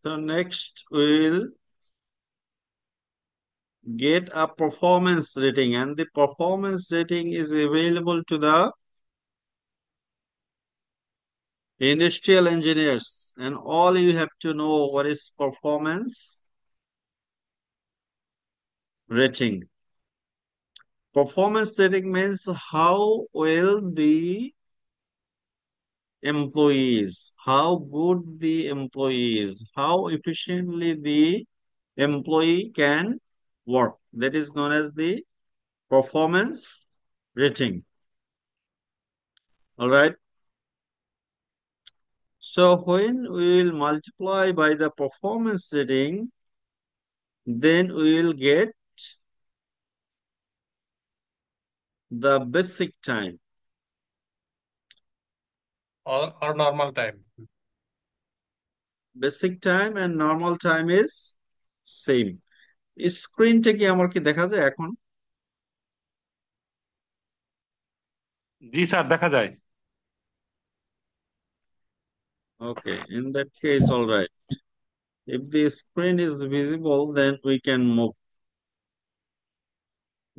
So next we'll get a performance rating, and the performance rating is available to the industrial engineers, and all you have to know what is performance rating. Performance rating means how well the employees, how good the employees, how efficiently the employee can work. That is known as the performance rating. All right. So when we will multiply by the performance rating, then we will get the basic time. or normal time. Basic time and normal time is same. স্ক্রিনটা কি আমার কি দেখা যায় এখন? জি sir, দেখা যায়। Okay, in that case, all right. If the screen is visible, then we can move.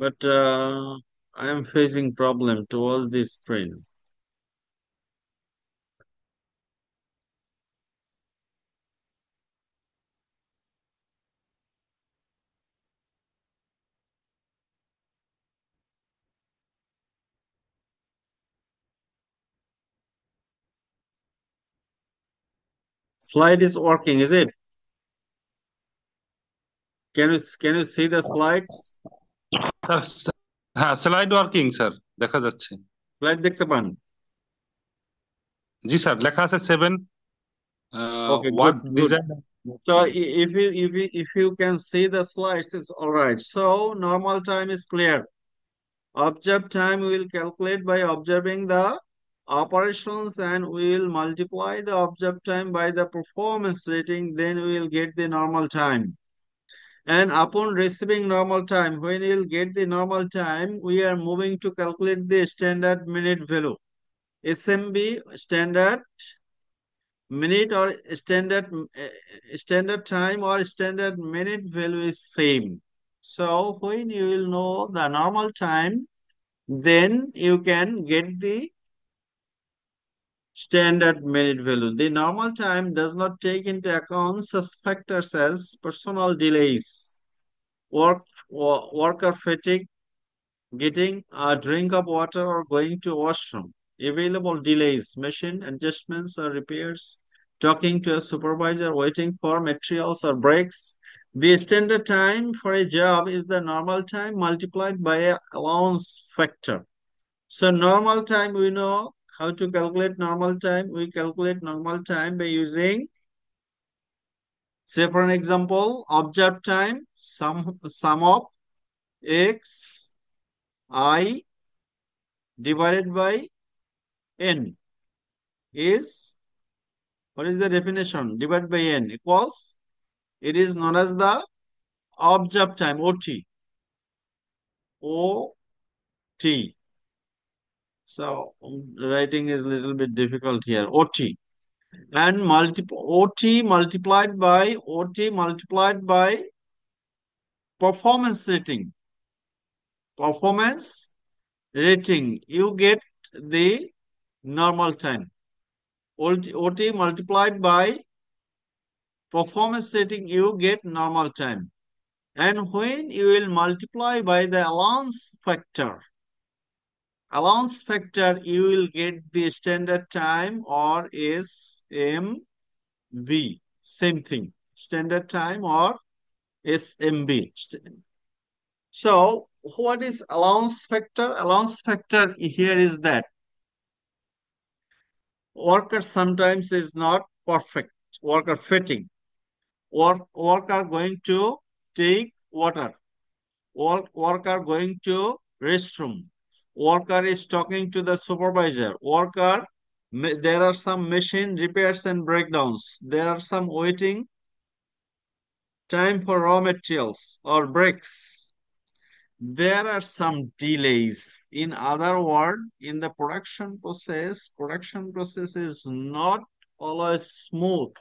But I am facing problem towards the screen. Slide is working, is it? Can you see the slides? Sir, হ্যাঁ, slide working sir, দেখা যাচ্ছে। Slide দেখতে পান? জি sir, লেখা আছে 7 Okay, work good, good. Design. So if you can see the slides, it's all right. So normal time is clear. Observed time we will calculate by observing the operations, and we will multiply the observed time by the performance rating. Then we will get the normal time. And upon receiving normal time, when we will get the normal time, we are moving to calculate the standard minute value. SMB, standard minute, or standard time or standard minute value is same. So when you will know the normal time, then you can get the standard minute value. The normal time does not take into account such factors as personal delays, worker fatigue, getting a drink of water or going to washroom, available delays, machine adjustments or repairs, talking to a supervisor, waiting for materials or breaks. The standard time for a job is the normal time multiplied by a allowance factor. So normal time, we know how to calculate normal time. We calculate normal time by using, say for an example, observed time, sum of x I divided by n is, what is the definition? Divided by n equals, it is known as the observed time, OT. OT. So writing is a little bit difficult here. OT. And OT multiplied by performance rating. Performance rating, you get the normal time. OT multiplied by performance rating, you get normal time. And when you will multiply by the allowance factor, you will get the standard time, or SMB. Same thing. Standard time or SMB. So what is allowance factor? Allowance factor here is that worker sometimes is not perfect. Worker fitting. Worker going to take water. Worker going to restroom. Worker is talking to the supervisor. There are some machine repairs and breakdowns. There are some waiting time for raw materials or breaks. There are some delays. In other words, in the production process is not always smooth.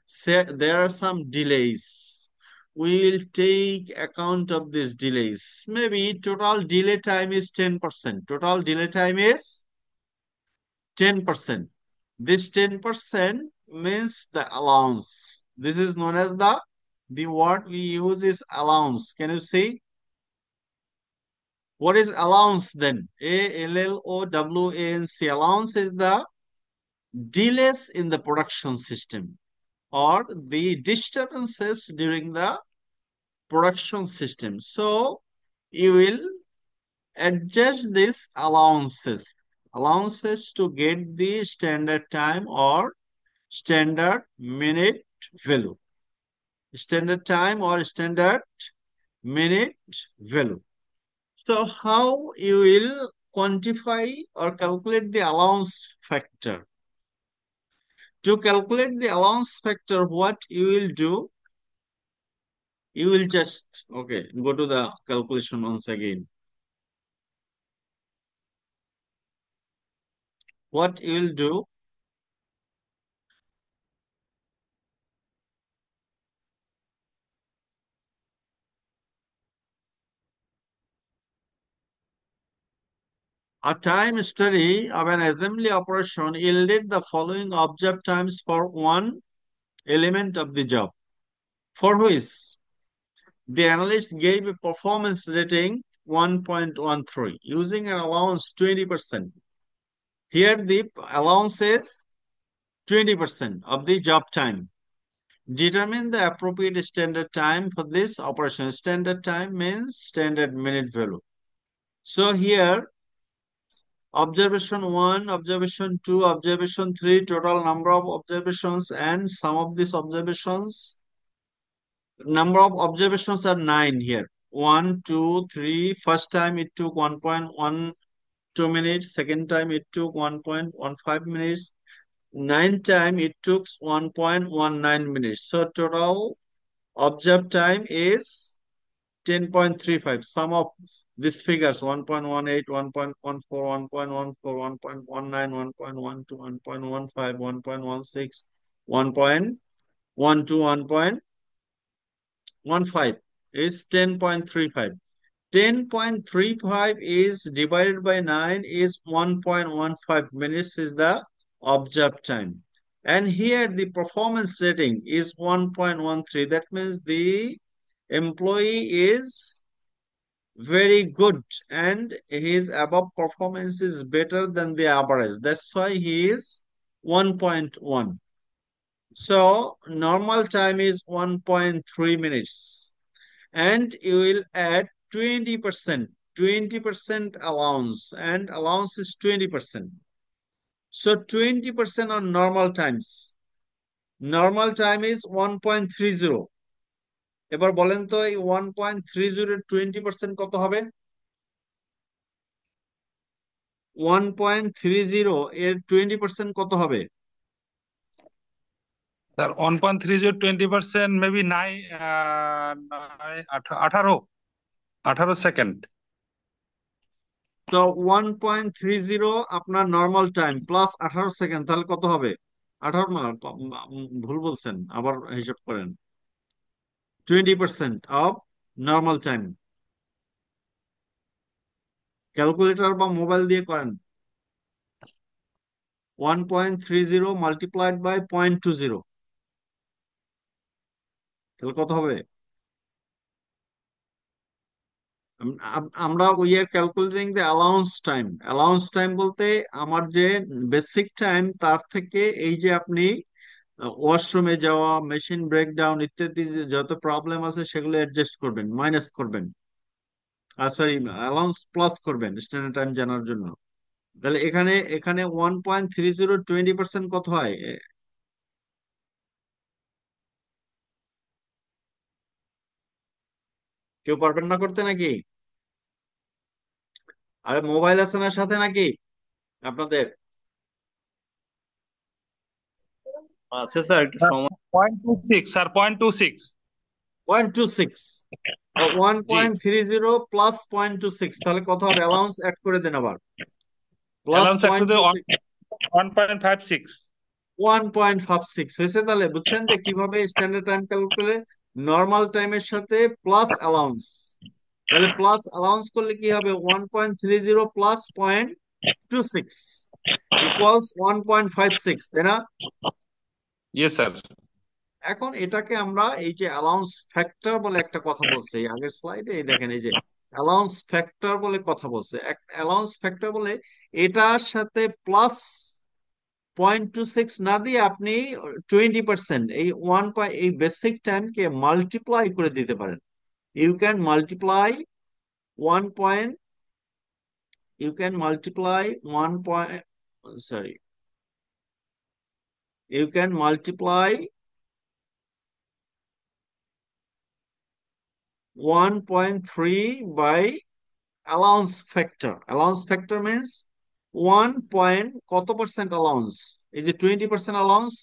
say there are some delays. We will take account of these delays. Maybe total delay time is 10%. Total delay time is 10%. This 10% means the allowance. This is known as the word we use is allowance. Can you see? What is allowance then? ALLOWANC. Allowance is the delays in the production system or the disturbances during the production system. So you will adjust these allowances to get the standard time or standard minute value. Standard time or standard minute value. So how you will quantify or calculate the allowance factor? To calculate the allowance factor, what you will do, you will just, okay, go to the calculation once again. What you will do, a time study of an assembly operation yielded the following observed times for one element of the job, for which the analyst gave a performance rating 1.13 using an allowance 20%. Here the allowance is 20% of the job time. Determine the appropriate standard time for this operation. Standard time means standard minute value. So here observation 1, observation 2, observation 3, total number of observations and some of these observations. Number of observations are 9 here. 1, 2, 3. First time it took 1.12 minutes. Second time it took 1.15 minutes. Ninth time it took 1.19 minutes. So total observed time is 10.35. Sum of these figures 1.18, 1.14, 1.14, 1.19, 1.12, 1.15, 1.16, 1.12, 1.15 is 10.35. 10.35 is divided by 9 is 1.15 minutes is the observed time. And here the performance rating is 1.13. That means the employee is very good and his above performance is better than the average. That's why he is 1.1. So normal time is 1.3 minutes. And you will add 20%. 20% allowance and allowance is 20%. So 20% on normal times. Normal time is 1.30. এবার বলেন তো এই 1.30 এর 20% কত হবে? 1.30 এর 20% কত হবে? Sir 1.30 20% maybe 18 second. তো 1.30 আপনার নর্মাল টাইম প্লাস 18 সেকেন্ড তাহলে কত হবে? 18 না, ভুল বলছেন, আবার হিসাব করেন। 20% of normal time. ক্যালকুলেটর বা মোবাইল দিয়ে করেন। 1.30 multiplied by 0.20 তাহলে কত হবে? আমরা we are calculating the allowance time. Allowance time বলতে আমার যে বেসিক টাইম তার থেকে এই যে আপনি ওয়াশরুমে যাওয়া, মেশিন ব্রেকডাউন ইত্যাদি যে যত প্রবলেম আছে সেগুলো অ্যাডজাস্ট করবেন, মাইনাস করবেন, সরি অ্যালাউন্স প্লাস করবেন স্ট্যান্ডার্ড টাইম জানার জন্য। তাহলে এখানে এখানে 1.30 20% কত হয়? কেউ পারবেন না করতে নাকি? আরে মোবাইল আছে না সাথে নাকি আপনাদের? আচ্ছা স্যার, একটু সময়। 0.26 স্যার, 0.26। 0.26, জি, 1.30 প্লাস 0.26 তাহলে কত হবে? অ্যালাউন্স অ্যাড করে দেন আবার, প্লাস অ্যালাউন্স একটু 0.26। 1.56। 1.56 হয়েছে। তাহলে বুঝছেন যে কিভাবে স্ট্যান্ডার্ড টাইম ক্যালকুলেট, নর্মাল টাইমের সাথে প্লাস অ্যালাউন্স। তাহলে প্লাস অ্যালাউন্স করলে কি হবে? 1.30 প্লাস 0.26 ইকুয়ালস 1.56, তাই না? Yes sir. এখন এটাকে আমরা এই যে অ্যালাউন্স ফ্যাক্টর বলে একটা কথা বলছে এই আগের স্লাইডে, এই দেখেন এই যে অ্যালাউন্স ফ্যাক্টর বলে কথা বলছে, অ্যালাউন্স ফ্যাক্টর বলে এটার সাথে প্লাস 0.26 না দিয়ে আপনি 20% এই এই বেসিক টাইমকে মাল্টিপ্লাই করে দিতে পারেন। You can multiply 1. You can multiply 1. Sorry, you can multiply 1.3 by allowance factor. Allowance factor means 1 point কত পার্সেন্ট অ্যালাউন্স? এই যে 20% অ্যালাউন্স,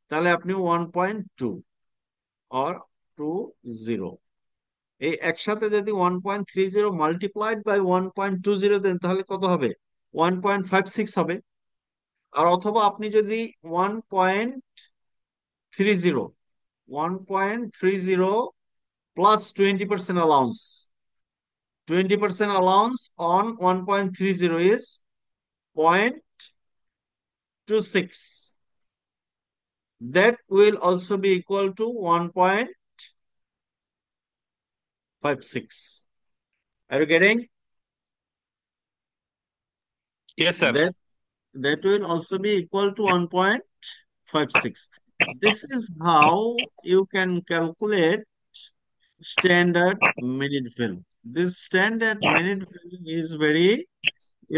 তাহলে আপনি 1.2 or 20, এই একসাথে যদি 1.30 মাল্টিপ্লাইড বাই 1.20 দেন তাহলে কত হবে? 1.56 হবে। আর অথবা আপনি যদি 1.30 1.30 plus 20% allowance, 20% allowance on 1.30 is 0.26. That will also be equal to 1.56. Are you getting? Yes sir. That that will also be equal to 1.56. This is how you can calculate standard minute value. This standard minute value is very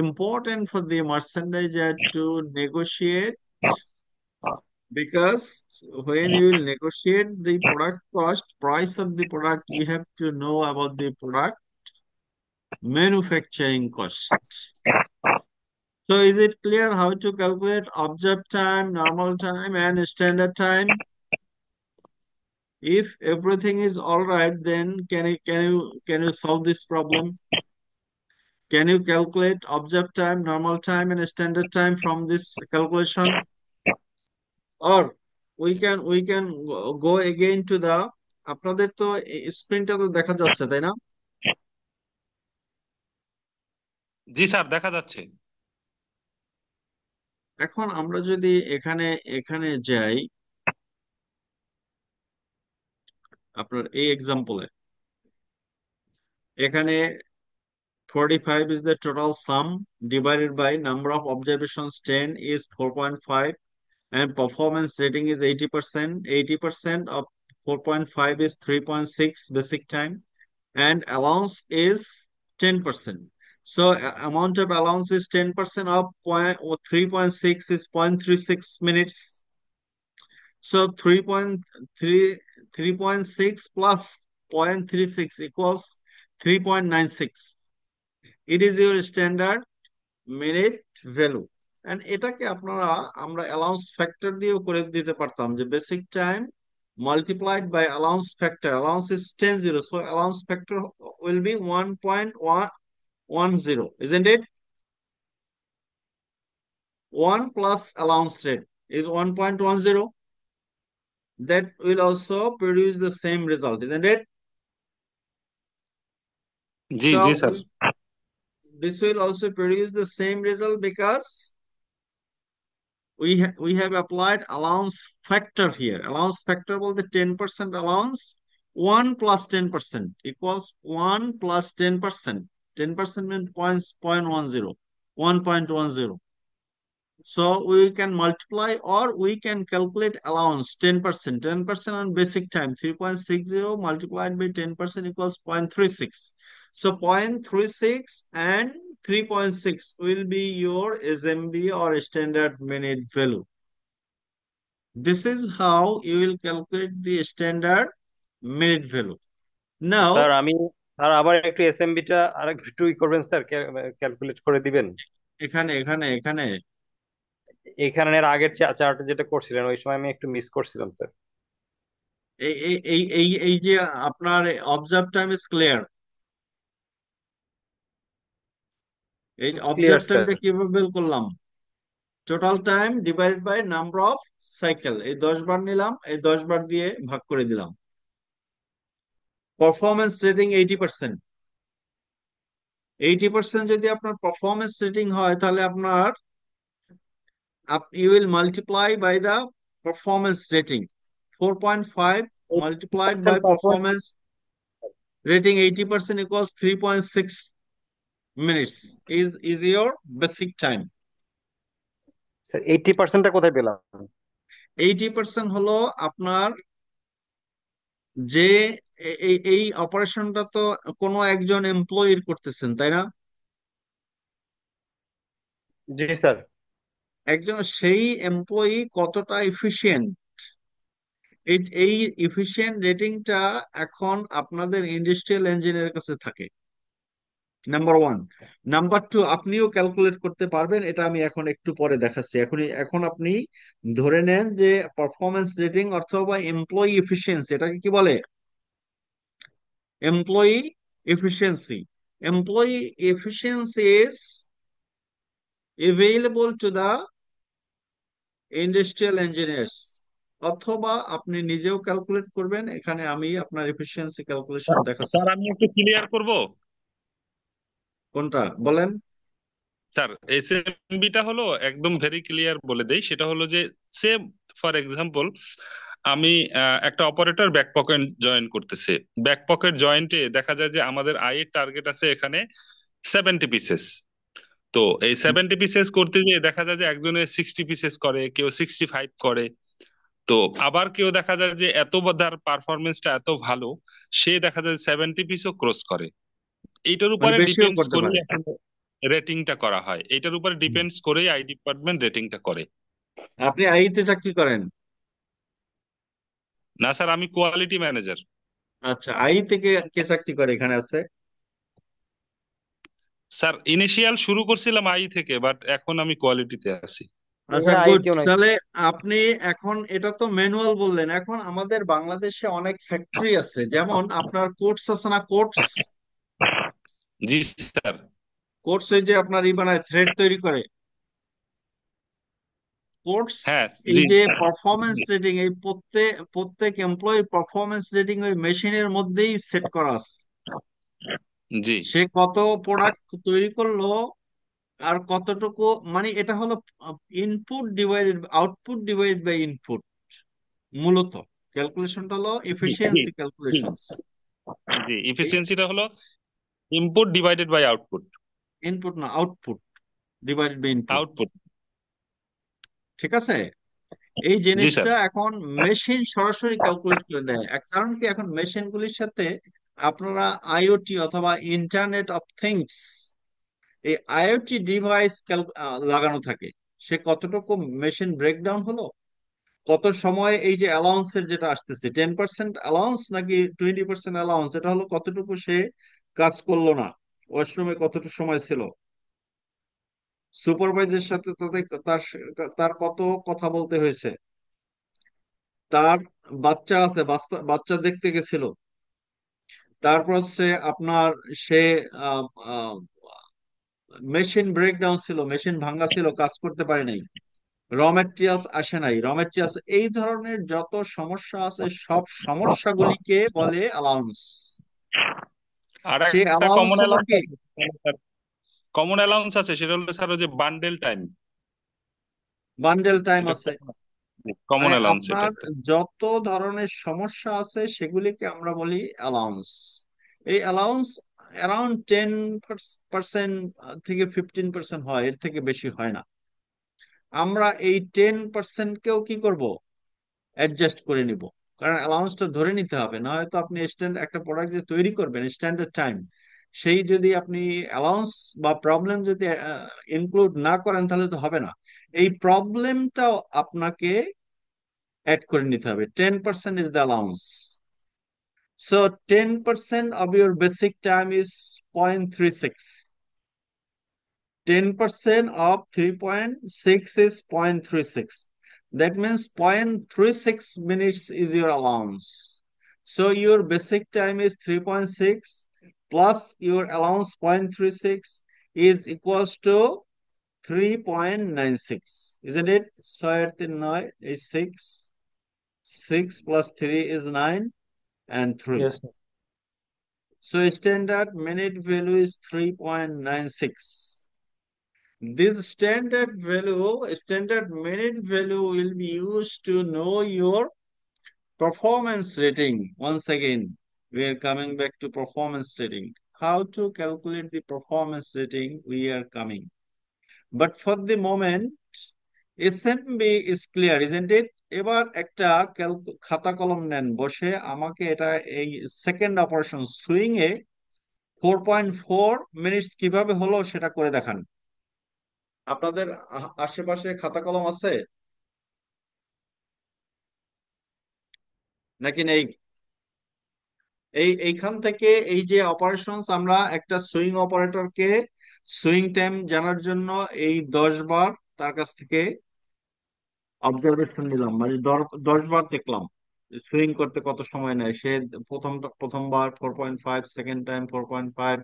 important for the merchandiser to negotiate, because when you will negotiate the product cost, price of the product, you have to know about the product manufacturing cost. So is it clear how to calculate observed time, normal time, and standard time? If everything is all right, then can you solve this problem? Can you calculate observed time, normal time, and standard time from this calculation? Or we can go again to the, আপনাদের তো স্ক্রিনটা তো দেখা যাচ্ছে তাই না? জি sir, দেখা যাচ্ছে। এখন আমরা যদি এখানে এখানে যাই, আপনার এই এক্সাম্পলে এখানে 45 is the total sum, divided by number of observations 10 is 4.5, and performance rating is 80%. 80% of 4.5 is 3.6 basic time, and allowance is 10%. So amount of allowance is 10% of 3.6 is 0.36 minutes. So 3.6 plus 0.36 equals 3.96. It is your standard minute value. And এটাকে আপনারা আমরা allowance factor দিয়েও করে দিতে পারতাম, যে basic time multiplied by allowance factor. Allowance is 10 0, so allowance factor will be 1.10, isn't it? 1 plus allowance rate is 1.10. That will also produce the same result, isn't it? G G So sir. this will also produce the same result because we have applied allowance factor here. Allowance factor will the 10% allowance. 1 plus 10% equals 1 plus 10%. 10% means 0.10, 1.10. So we can multiply or we can calculate allowance 10%. 10% on basic time. 3.60 multiplied by 10% equals 0.36. So 0.36 and 3.6 will be your SMB or standard minute value. This is how you will calculate the standard minute value. Sir Now, আমি sir আবার একটু SMB টা আর একটু ই করবেন sir, calculate করে দিবেন। এখানে এখানে এখানে এখানের আগের চার্ট যেটা করছিলেন ওই সময় আমি একটু মিস করছিলাম স্যার। এই এই এই এই এই যে আপনার অবজার্ভ টাইম ইজ ক্লিয়ার, এই অবজার্ভ ক্লিয়ার স্যার। টাইমটা কিভাবে বের করলাম? Total time divided by number of cycle, এই 10 বার নিলাম, এই 10 বার দিয়ে ভাগ করে দিলাম। Performance rating 80%। 80% যদি আপনার পারফরমেন্স রেটিং হয়, তাহলে আপনার you will multiply by the performance rating. 4.5 multiplied 80% by performance rating 80% equals 3.6 minutes is your basic time. Sir 80%টা কোথায় পেলাম? 80% হলো আপনার যে এই অপারেশনটা তো কোনো একজন এমপ্লয়ির করতেছেন, তাই না? জি স্যার। একজন সেই এমপ্লয়ি কতটা এফিশিয়েন্ট, এই এই এফিশিয়েন্ট রেটিংটা এখন আপনাদের ইন্ডাস্ট্রিয়াল ইঞ্জিনিয়ারের কাছে থাকে, নাম্বার ওয়ান। নাম্বার টু, আপনিও ক্যালকুলেট করতে পারবেন, এটা আমি এখন একটু পরে দেখাচ্ছি। এখন আপনি ধরে নেন যে পারফরমেন্স রেটিং অথবা এমপ্লয়ি এফিসিয়েন্সি, এটাকে কি বলে? Employee efficiency. Employee efficiency is available to the industrial engineers, অথবা আপনি নিজেও ক্যালকুলেট করবেন। এখানে আমি আপনার এফিসিয়েন্সি ক্যালকুলেশন দেখাচ্ছি। স্যার আমি একটু ক্লিয়ার করব। কোনটা বলেন? স্যার এসএমবিটা হলো একদম ভেরি ক্লিয়ার বলে দেই, সেটা হলো যে সেম ফর এক্সাম্পল আমি একটা অপারেটর ব্যাক পকেট জয়েন করতেছে। ব্যাক পকেট জয়েন্টে দেখা যায় যে আমাদের আয়ের টার্গেট আছে এখানে 70 পিসেস। তো এই 70 পিসেস করতে গিয়ে দেখা যায় যে একজনে 60 পিসেস করে, কেউ 65 করে। তো আবার কেউ দেখা যায় যে তার পারফরমেন্সটা এত ভালো, সে দেখা যায় 70 পিসও ক্রস করে। এইটার মানে উপরে বেশিও ডিপেন্ডস করতে করি পারে। এখন রেটিংটা করা হয়, এটার উপরে ডিপেন্ডস করেই আই ডিপার্টমেন্ট রেটিংটা করে। আপনি আইতে চাকরি করেন? না স্যার, আমি কোয়ালিটি ম্যানেজার। আচ্ছা, আই থেকে কে চাকরি করে এখানে আছে? স্যার ইনিশিয়াল শুরু করছিলাম আই থেকে, বাট এখন আমি কোয়ালিটিতে আছি। আচ্ছা, এখানে গুড। আইকিউ নাই। তাহলে আপনি এখন এটা তো ম্যানুয়াল বললেন, এখন আমাদের বাংলাদেশে অনেক ফ্যাক্টরি আছে, যেমন আপনার কোটস আছে না, কোটস? জি স্যার। কোটস এই যে আপনার বানায়, থ্রেড তৈরি করে কোটস। হ্যাঁ। এই জি যে পারফরমেন্স রেটিং, এই প্রত্যেক প্রত্যেক এমপ্লয়ি পারফরমেন্স রেটিং ওই মেশিনের মধ্যেই সেট করা আছে। জি সে কত প্রোডাক্ট তৈরি করলো আর কতটুকু, মানে এটা হলো input divided output divided by input. মূলত ক্যালকুলেশনটা হলো জি জি এফিসিয়েন্সি জি ক্যালকুলেশনস। জি ইফিসিয়েন্সিটা হলো input divided by output. Input না, output divided by input. Output. ঠিক আছে? এই জি স্যার। জিনিসটা এখন মেশিন সরাসরি ক্যালকুলেট করে দেয়, কারণ কি এখন মেশিনগুলির সাথে আপনারা আইওটি অথবা ইন্টারনেট অফ থিংস, এই আইওটি ডিভাইস লাগানো থাকে। সে কতটুকু মেশিন ব্রেকডাউন হলো, কত সময় এই যে অ্যালাউন্সের যেটা আসতেছে, 10% অ্যালাউন্স নাকি 20% অ্যালাউন্স, এটা হলো কতটুকু সে কাজ করলো না, ওয়াশরুমে কতটুকু সময় ছিল, সুপারভাইজারের সাথে তার তার কত কথা বলতে হয়েছে, তার বাচ্চা আছে, বাচ্চা দেখতে গেছিল, তারপর হচ্ছে আপনার সে মেশিন ব্রেকডাউন ছিল, মেশিন ভাঙ্গা ছিল, কাজ করতে পারে নাই, র ম্যাটেরিয়ালস আসে নাই, র ম্যাটেরিয়ালস, এই ধরনের যত সমস্যা আছে সব সমস্যাগুলিকে বলে অ্যালাউন্স। আর সে একটা অ্যালাউন্স কমন হলো অ্যালাউন্স কি? আছে, কমন অ্যালাউন্স আছে, সেটা হলো স্যার ওই যে বান্ডেল টাইম। বান্ডেল টাইম এটা আছে। কমন মানে অ্যালাউন্স এটা আপনার একটা। যত ধরনের সমস্যা আছে সেগুলিকে আমরা বলি অ্যালাউন্স। এই অ্যালাউন্স অ্যারাউন্ড 10% থেকে 15% হয়, এর থেকে বেশি হয় না। আমরা এই 10%কেও কি করব, অ্যাডজাস্ট করে নিব, কারণ অ্যালাউন্সটা ধরে নিতে হবে, না হয়তো আপনি একটা প্রোডাক্ট যে তৈরি করবেন স্ট্যান্ডার্ড টাইম, সেই যদি আপনি অ্যালাউন্স বা প্রবলেম যদি ইনক্লুড না করেন, তাহলে তো হবে না। এই প্রবলেমটাও আপনাকে অ্যাড করে নিতে হবে। 10% is the allowance. So 10% of your basic time is 0.36. 10% of 3.6 is 0.36. That means 0.36 minutes is your allowance. So your basic time is 3.6 plus your allowance 0.36 is equals to 3.96, isn't it? 6 is 6. 6 plus 3 is 9 and 3. Yes, sir. So standard minute value is 3.96. This standard minute value will be used to know your performance rating. Once again, we are coming back to performance rating. How to calculate the performance rating? We are coming. But for the moment, SMB is clear, isn't it? এবার একটা খাতা কলম নেন, বসে আমাকে এটা এই second operation swing এ 4.4 minutes কিভাবে হলো সেটা করে দেখান। আপনাদের আশেপাশে খাতা কলম আছে নাকি নেই? এইখান থেকে এই যে অপারেশনস, আমরা একটা সুইং অপারেটরকে সুইং টাইম জানার জন্য এই 10 বার তার কাছ থেকে অবজারভেশন নিলাম, মানে 10 বার দেখলাম সুইং করতে কত সময় নেয়। সে প্রথমবার 4.5, সেকেন্ড টাইম 4.5,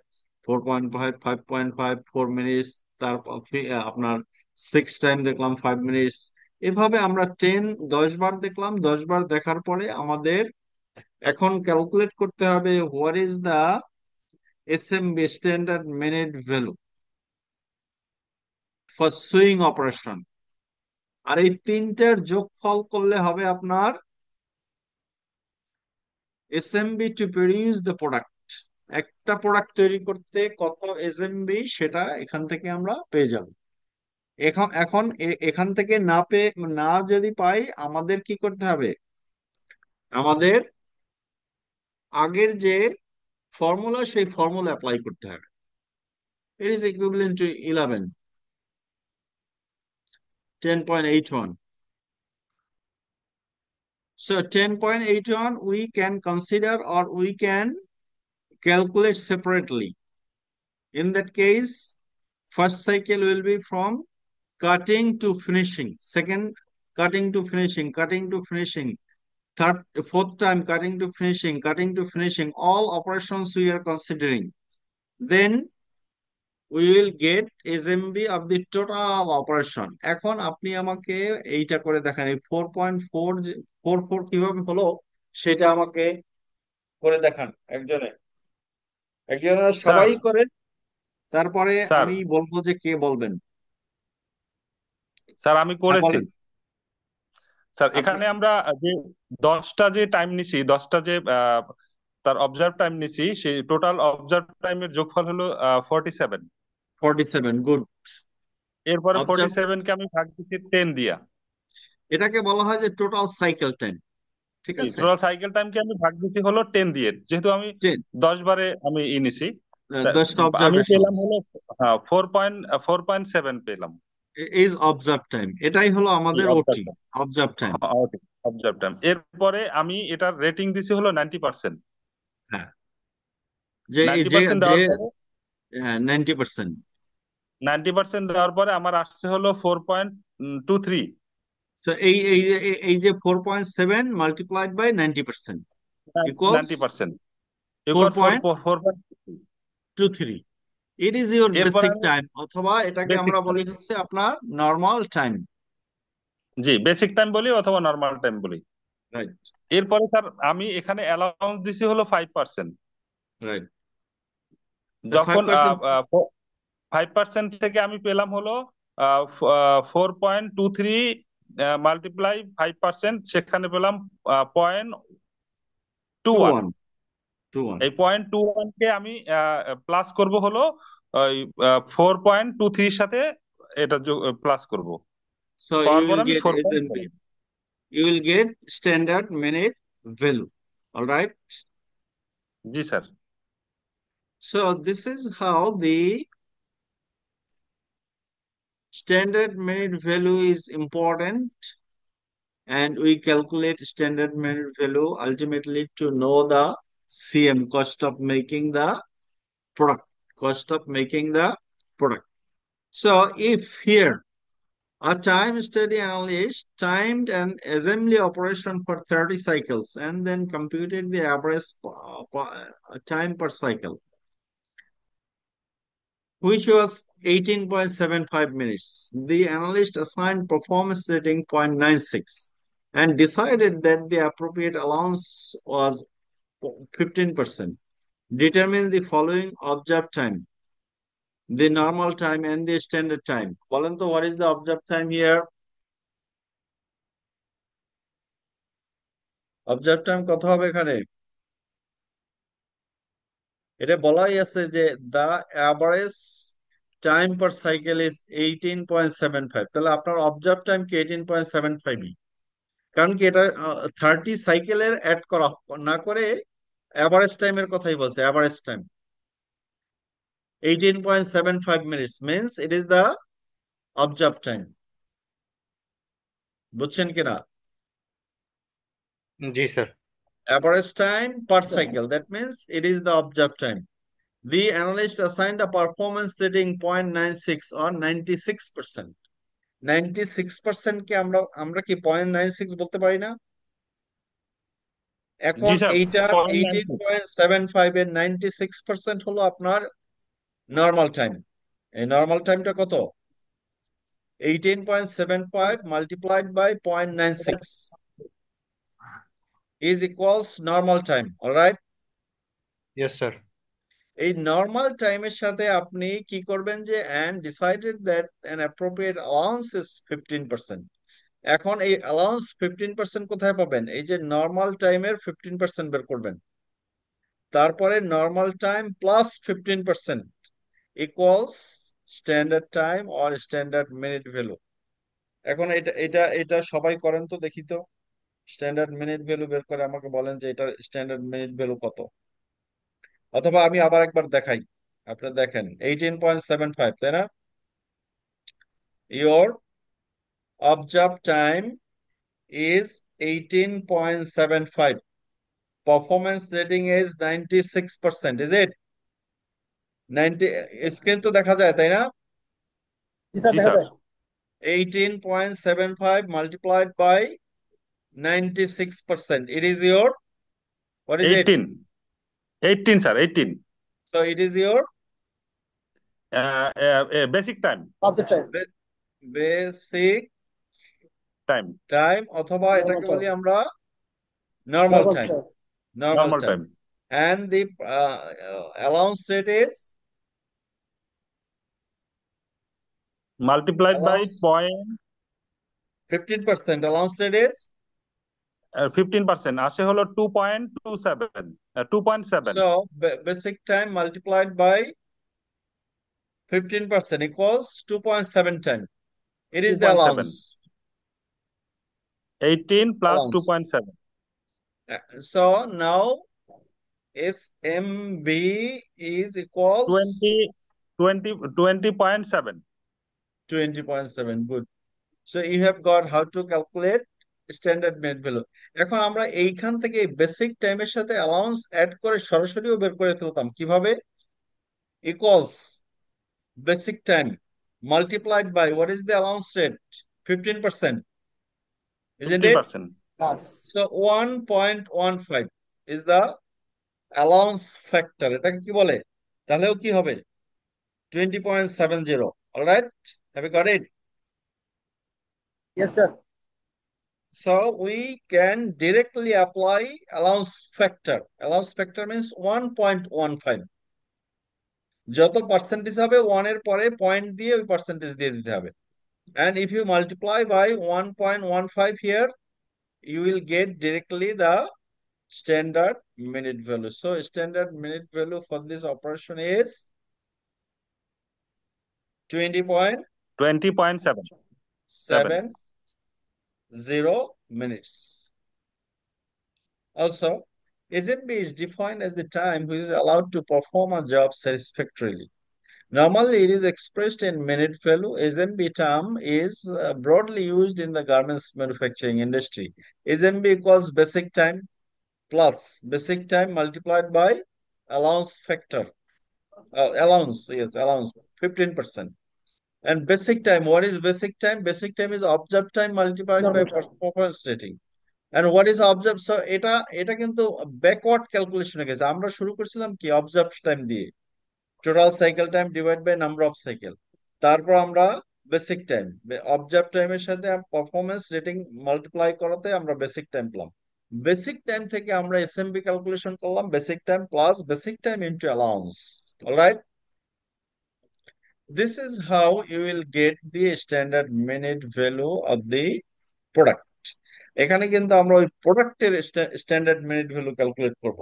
4.5, 5.5, 4 মিনিটস, তারপর আপনার 6 টাইম দেখলাম 5 মিনিটস। এভাবে আমরা 10 বার দেখলাম। 10 বার দেখার পরে আমাদের এখন ক্যালকুলেট করতে হবে what is the SMV, standard minute value for sewing operation. আর এই তিনটার যোগফল করলে হবে আপনার SMV to produce the product. একটা প্রোডাক্ট তৈরি করতে কত এসএমবি সেটা এখান থেকে আমরা পেয়ে যাব। এখন এখন এখান থেকে না যদি পাই, আমাদের কি করতে হবে? আমাদের আগের যে ফর্মুলা, সেই ফর্মুলা অ্যাপ্লাই করতে হবে। It is equivalent to 11, 10.81. So 10.81 we can consider, or we can calculate separately. In that case, first cycle will be from cutting to finishing, second cutting to finishing, cutting to finishing, fourth time cutting to finishing, cutting to finishing, all operations we are considering. Then we will get SMB of the total operation. এখন আপনি আমাকে এইটা করে দেখান, এই 4.44 কিভাবে হলো সেটা আমাকে করে দেখান। একজনে একজনে স্যার সবাই করে, তারপরে স্যার আমি বলবো যে কে বলবেন। স্যার আমি হ্যাঁ করেছি। বলেন স্যার আপনি। এখানে আমরা যে 10টা যে টাইম নিছি, 10টা যে তার অবজার্ভ টাইম নিছি, সেই টোটাল অবজার্ভ টাইমের যোগফল হলো 47। 47, গুড। এরপরে ফোর্টি অবজার্ভ, সেভেন কে আমি ভাগ দিচ্ছি 10 দিয়া। এটাকে বলা হয় যে টোটাল সাইকেল টাইম, ঠিক আছে? টোটাল সাইকেল টাইমকে আমি ভাগ দিচ্ছি হলো 10 দিয়ে, যেহেতু আমি 10, 10 বারে আমি নিছি। তা 10টা আমি অবজারভেশন পেলাম হলো 4.7 পেলাম। ইজ অবজার্ভ টাইম, এটাই হলো আমাদের অবজার্ভ ওটি, time. Observe time. Observe time. এরপরে আমি এটার রেটিং দিছি হলো 90%। হ্যাঁ, যে 90% যে দেওয়ার পরে, হ্যাঁ 90%। 90% দেওয়ার পরে আমার আসছে হলো 4.23 তো এই যে 4.7 multiplied by 90% equals 90%। Four equal point 4.23। Two three it is your এরপরে বেসিক আমি টাইম, অথবা এটাকে বেসিক, আমরা বলি হচ্ছে আপনার নর্মাল টাইম। জি বেসিক টাইম বলি অথবা নর্মাল টাইম বলি। রাইট, এরপরে স্যার আমি এখানে অ্যালাউন্স দিছি হলো 5%। রাইট। ফাইভ যখন পার্সেন্ট 5% থেকে আমি পেলাম হলো 4.23 মাল্টিপ্লাই 5%, সেখানে পেলাম point two two one. One, two one. এই 0.21 কে আমি প্লাস করব হলো ওই 4.23 সাথে, এটা প্লাস করব। সো ইউ পাওয়ার পর উইল আমি get 4.7। SMV, you will get standard minute value. All right. জি sir. So this is how the standard minute value is important, and we calculate standard minute value ultimately to know the CM, cost of making the product, cost of making the product. So if here a time study analyst timed an assembly operation for 30 cycles and then computed the average time per cycle. which was 18.75 minutes. The analyst assigned performance rating 0.96 and decided that the appropriate allowance was 15%. Determine the following observed time, the normal time and the standard time. বলেন তো, what is the observed time here? Observed time কত হবে এখানে? এটা বলাই আছে যে the average time per cycle is 18.75, তাহলে আপনার observed time কি 18.75? কারণ কি এটা 30 সাইকেলের অ্যাড করা না করে অ্যাভারেজ টাইমের কথাই বলছে। Average time 18.75 minutes means it is the observed time. বুঝছেন কিনা? জি sir. Average time per cycle, that means it is the observed time. The analyst assigned a performance rating 0.96 or 96%. 96% কে আমরা আমরা কি 0.96 বলতে পারি না? এখন জি স্যার, এইটা 0.96। 18.75 এর 96% হলো আপনার নর্মাল টাইম। এই নর্মাল টাইমটা কত? 18.75 multiplied by 0.96 is equals normal time. All right? Yes sir. এই নর্মাল টাইমের সাথে আপনি কি করবেন যে and decided that an appropriate allowance is 15%. এখন এই allowance 15% কোথায় পাবেন? এই যে নর্মাল টাইমের 15% বের করবেন, তারপরে normal time plus 15% equals standard time or standard minute value. এখন এটা এটা এটা সবাই করেন তো, দেখি তো স্ট্যান্ডার্ড মিনিট ভ্যালু বের করে আমাকে বলেন যে এটার স্ট্যান্ডার্ড মিনিট ভ্যালু কত। অথবা আমি আবার একবার দেখাই, আপনারা দেখেন 18.75, তাই না? Your observed time is 18.75. Performance rating is 96%. Is it? 90 screen তো দেখা যায়, তাই না? জি sir. 18.75 multiplied by 96%. It is your, what is it? 18 sir, 18 So it is your basic time. basic time. time অথবা এটাকে বলি আমরা normal time. Normal normal time. Time And the allowance rate is multiplied by allowance 15%. Allowance rate is 15% আসে হলো 2.27, 2.7। so basic time multiplied by 15% equals 2.7 time. It is the 2.7, allowance. 18 plus Allowance. 2.7, So now SMB is equals 20.7। 20.7. Good. So you have got how to calculate standard minute value. এখন আমরা এইখান থেকে basic টাইমের সাথে allowance add করে সরাসরিও বের করে ফেলতাম। কিভাবে? Equals basic time multiplied by what is the allowance rate? 15%, isn't it? 15%। So 1.15 is the allowance factor. এটাকে কি বলে? তাহলেও কি হবে? 20.70. All right? Have you got it? Yes, sir. So we can directly apply allowance factor. Allowance factor means 1.15. যত percentage হবে 1 এর পরে পয়েন্ট দিয়ে ওই পার্সেন্টেজ দিয়ে দিতে হবে। And if you multiply by 1.15 here, you will get directly the standard minute value. So standard minute value for this operation is 20.70 20.7। minutes. Also, SMB is defined as the time which is allowed to perform a job satisfactorily. Normally, it is expressed in minute value. SMB term is broadly used in the garments manufacturing industry. SMB equals basic time plus basic time multiplied by allowance factor. Allowance, yes, allowance, 15%. And basic time, what is basic time? Basic time is observed time multiplied by Normal time. performance rating. And what is observed? So এটা এটা কিন্তু backward ক্যালকুলেশনে গেছে। আমরা শুরু করছিলাম কি observe time দিয়ে, total cycle time divide by number of cycle. তারপর আমরা বেসিক টাইম, অবজার্ভ টাইমের সাথে পারফরমেন্স রেটিং মাল্টিপ্লাই করাতে আমরা বেসিক টাইম পেলাম। বেসিক টাইম থেকে আমরা এসএমবি ক্যালকুলেশন করলাম, basic time plus basic time into allowance. Alright, this is how you will get the standard minute value of the product. এখানে কিন্তু আমরা ওই প্রোডাক্টের স্ট্যান্ডার্ড মিনিট ভ্যালু ক্যালকুলেট করব।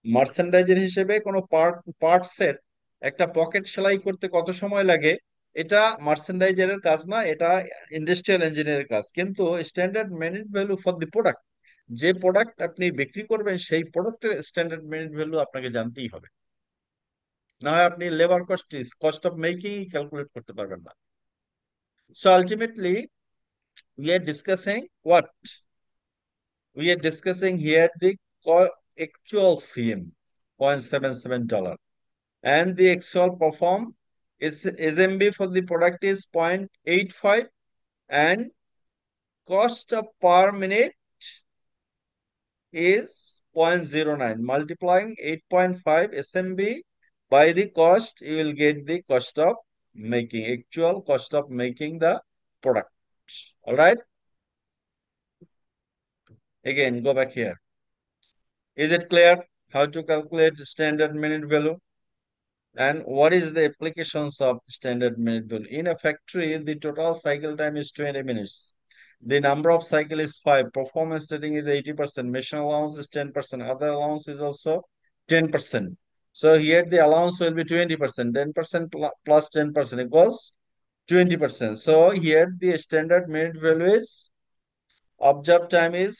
মার্চেন্ডাইজের হিসেবে কোনো পার্টসের একটা পকেট সেলাই করতে কত সময় লাগে, এটা মার্চেন্ডাইজারের কাজ না, এটা ইন্ডাস্ট্রিয়াল ইঞ্জিনিয়ারের কাজ। কিন্তু standard minute value for the product, যে প্রোডাক্ট আপনি বিক্রি করবেন সেই প্রোডাক্টের স্ট্যান্ডার্ড মিনিট ভ্যালু আপনাকে জানতেই হবে, না হয় আপনি labour cost of making calculate করতে পারবেন না। So ultimately we are discussing what? We are discussing here the actual CM, $0.77. And the actual perform is SMB for the product is 0.85, and cost of per minute is 0.09. Multiplying 8.5 SMB by the cost, you will get the cost of making, actual cost of making the product. All right. Again, go back here. Is it clear how to calculate standard minute value? And what is the applications of standard minute value? In a factory, the total cycle time is 20 minutes. The number of cycle is 5. Performance rating is 80%. Mission allowance is 10%. Other allowance is also 10%. So here the allowance will be 20%. 10% plus 10% equals 20%. So here the standard minute value is, observed time is,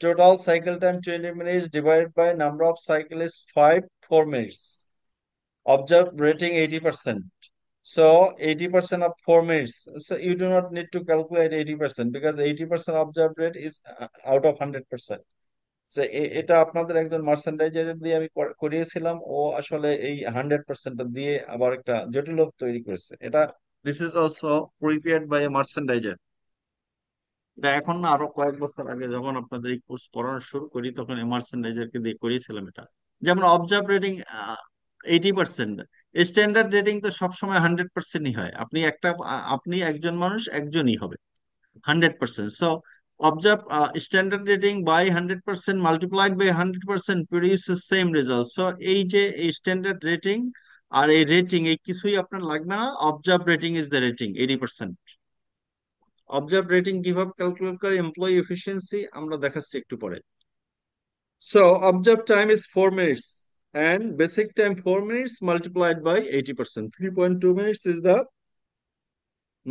total cycle time 20 minutes divided by number of cycle is 4 minutes. Observed rating 80%. So 80% of 4 minutes. So you do not need to calculate 80% because 80% observed rate is out of 100%. So এটা আপনাদের একজন merchandiser দিয়ে আমি করিয়েছিলাম, ও আসলে এই 100% দিয়ে আবার একটা জটিলতা তৈরি করেছে। এটা this is also prepared by a merchandiser. এটা এখন না, আরো কয়েক বছর আগে যখন আপনাদের এই কোর্স পড়ানো শুরু করি তখন মার্চেন্ডাইজারকে দিয়ে করিয়েছিলাম এটা। যেমন অবজার্ভ রেটিং 80%, স্ট্যান্ডার্ড রেটিং তো সবসময় 100%ই হয়। আপনি একজন মানুষ একজনই হবে 100%। So observe standard rating by 100% multiplied by 100% produces same result. So এই যে এই স্ট্যান্ডার্ড রেটিং আর এই রেটিং, এই কিছুই আপনার লাগবে না। Observe rating is the rating 80%। Observe rating কিভাবে ক্যালকুলেট করে এমপ্লয়ি এফিসিয়েন্সি আমরা দেখাচ্ছি একটু পরে। So observe time is 4 minutes and basic time 4 minutes multiplied by 80%. 3.2 minutes is the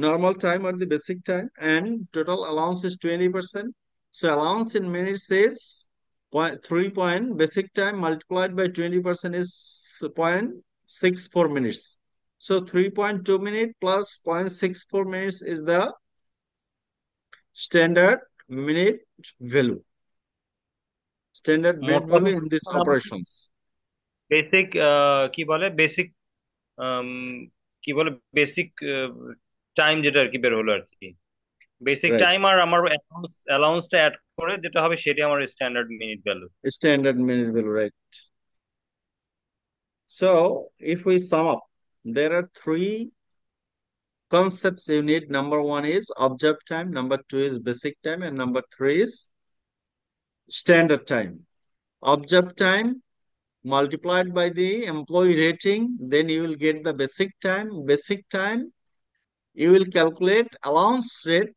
normal time or the basic time, and total allowance is 20%. So allowance in minutes is 3 point, basic time multiplied by 20% is 0.64 minutes. So 3.2 minutes plus 0.64 minutes is the standard minute value. Standard মোট minute কথা value in these operations. Basic কি বলে basic কি বলে basic time যেটা আর কি বের হলো আর কি, বেসিক Right. টাইম আর আমার অ্যালাউন্সটা অ্যাড করে যেটা হবে সেটা আমার standard minute value. Standard minute value, right? So if we sum up, there are three concepts you need. Number one is observed time, number two is basic time, and number three is standard time. Observed time multiplied by the employee rating, then you will get the basic time. Basic time, you will calculate allowance rate,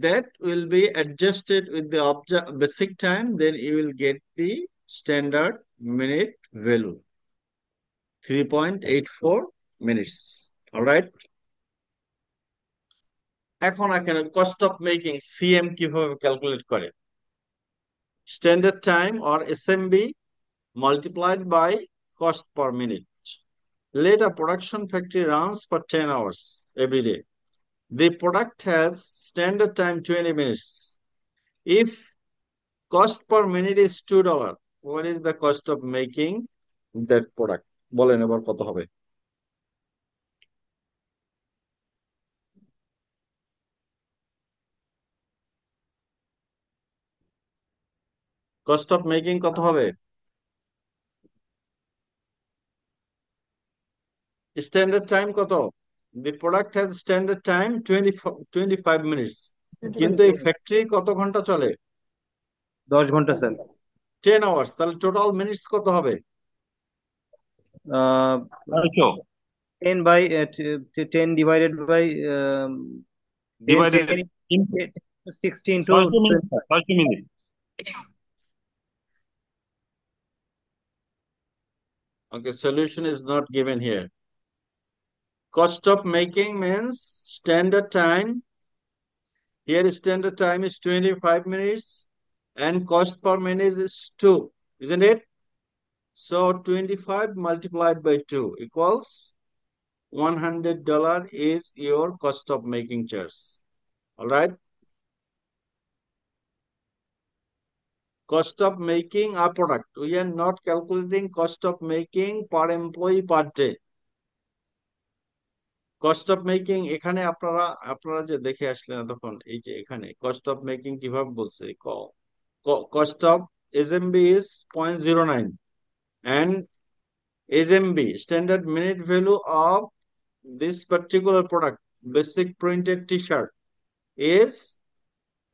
that will be adjusted with the basic time, then you will get the standard minute value, 3.84 minutes. All right. এখন এখানে cost of making CM কিভাবে calculate করে? Standard time or SMB multiplied by cost per minute. Let a production factory runs for 10 hours every day. The product has standard time 20 minutes. If cost per minute is $2, what is the cost of making that product? বলেন এবার কত হবে? Cost of making কত হবে? Standard time কত? The product has standard time 25 minutes, 20 কিন্তু এই minutes. Factory কত ঘন্টা চলে? 10 ঘন্টা স্যার। 10 আওয়ার্স। তাহলে টোটাল মিনিটস কত হবে? 10 by 10 divided by 10 divided 10 into 60 into 600 minute, 25. 600 minute. Okay, solution is not given here. Cost of making means standard time. Here standard time is 25 minutes and cost per minute is 2, isn't it? So 25 multiplied by 2 equals $100 is your cost of making charge. All right. Cost of making a product. We are not calculating cost of making per employee per day. Cost of making এখানে আপনারা আপনারা যে দেখে আসলেন তখন, এই যে এখানে কস্ট অফ মেকিং কিভাবে বলছে, cost of SMB is 0.09 and SMB standard minute value of this particular product basic printed t-shirt is,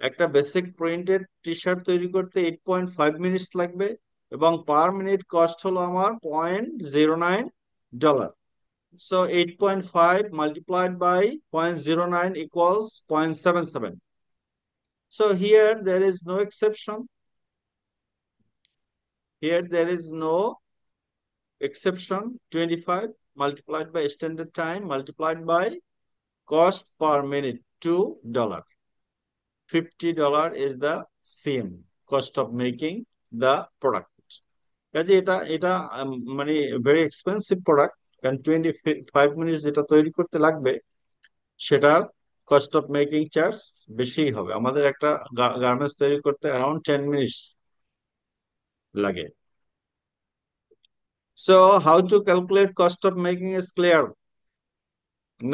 একটা বেসিক প্রিন্টেড টি শার্ট তৈরি করতে 8.5 মিনিটস লাগবে এবং পার মিনিট কস্ট হলো আমার $0.09. So 8.5 multiplied by 0.09 equals 0.77. So here there is no exception. Here there is no exception. 25 multiplied by standard time multiplied by cost per minute, $2. $50 is the same cost of making the product. কাজে এটা এটা মানে very expensive product, কারণ 25 minutes যেটা তৈরি করতে লাগবে সেটার কস্ট অফ মেকিং চার্জ বেশিই হবে। আমাদের একটা গার্মেন্টস তৈরি করতে অ্যারাউন্ড 10 মিনিটস লাগে। So how to calculate cost of making is clear.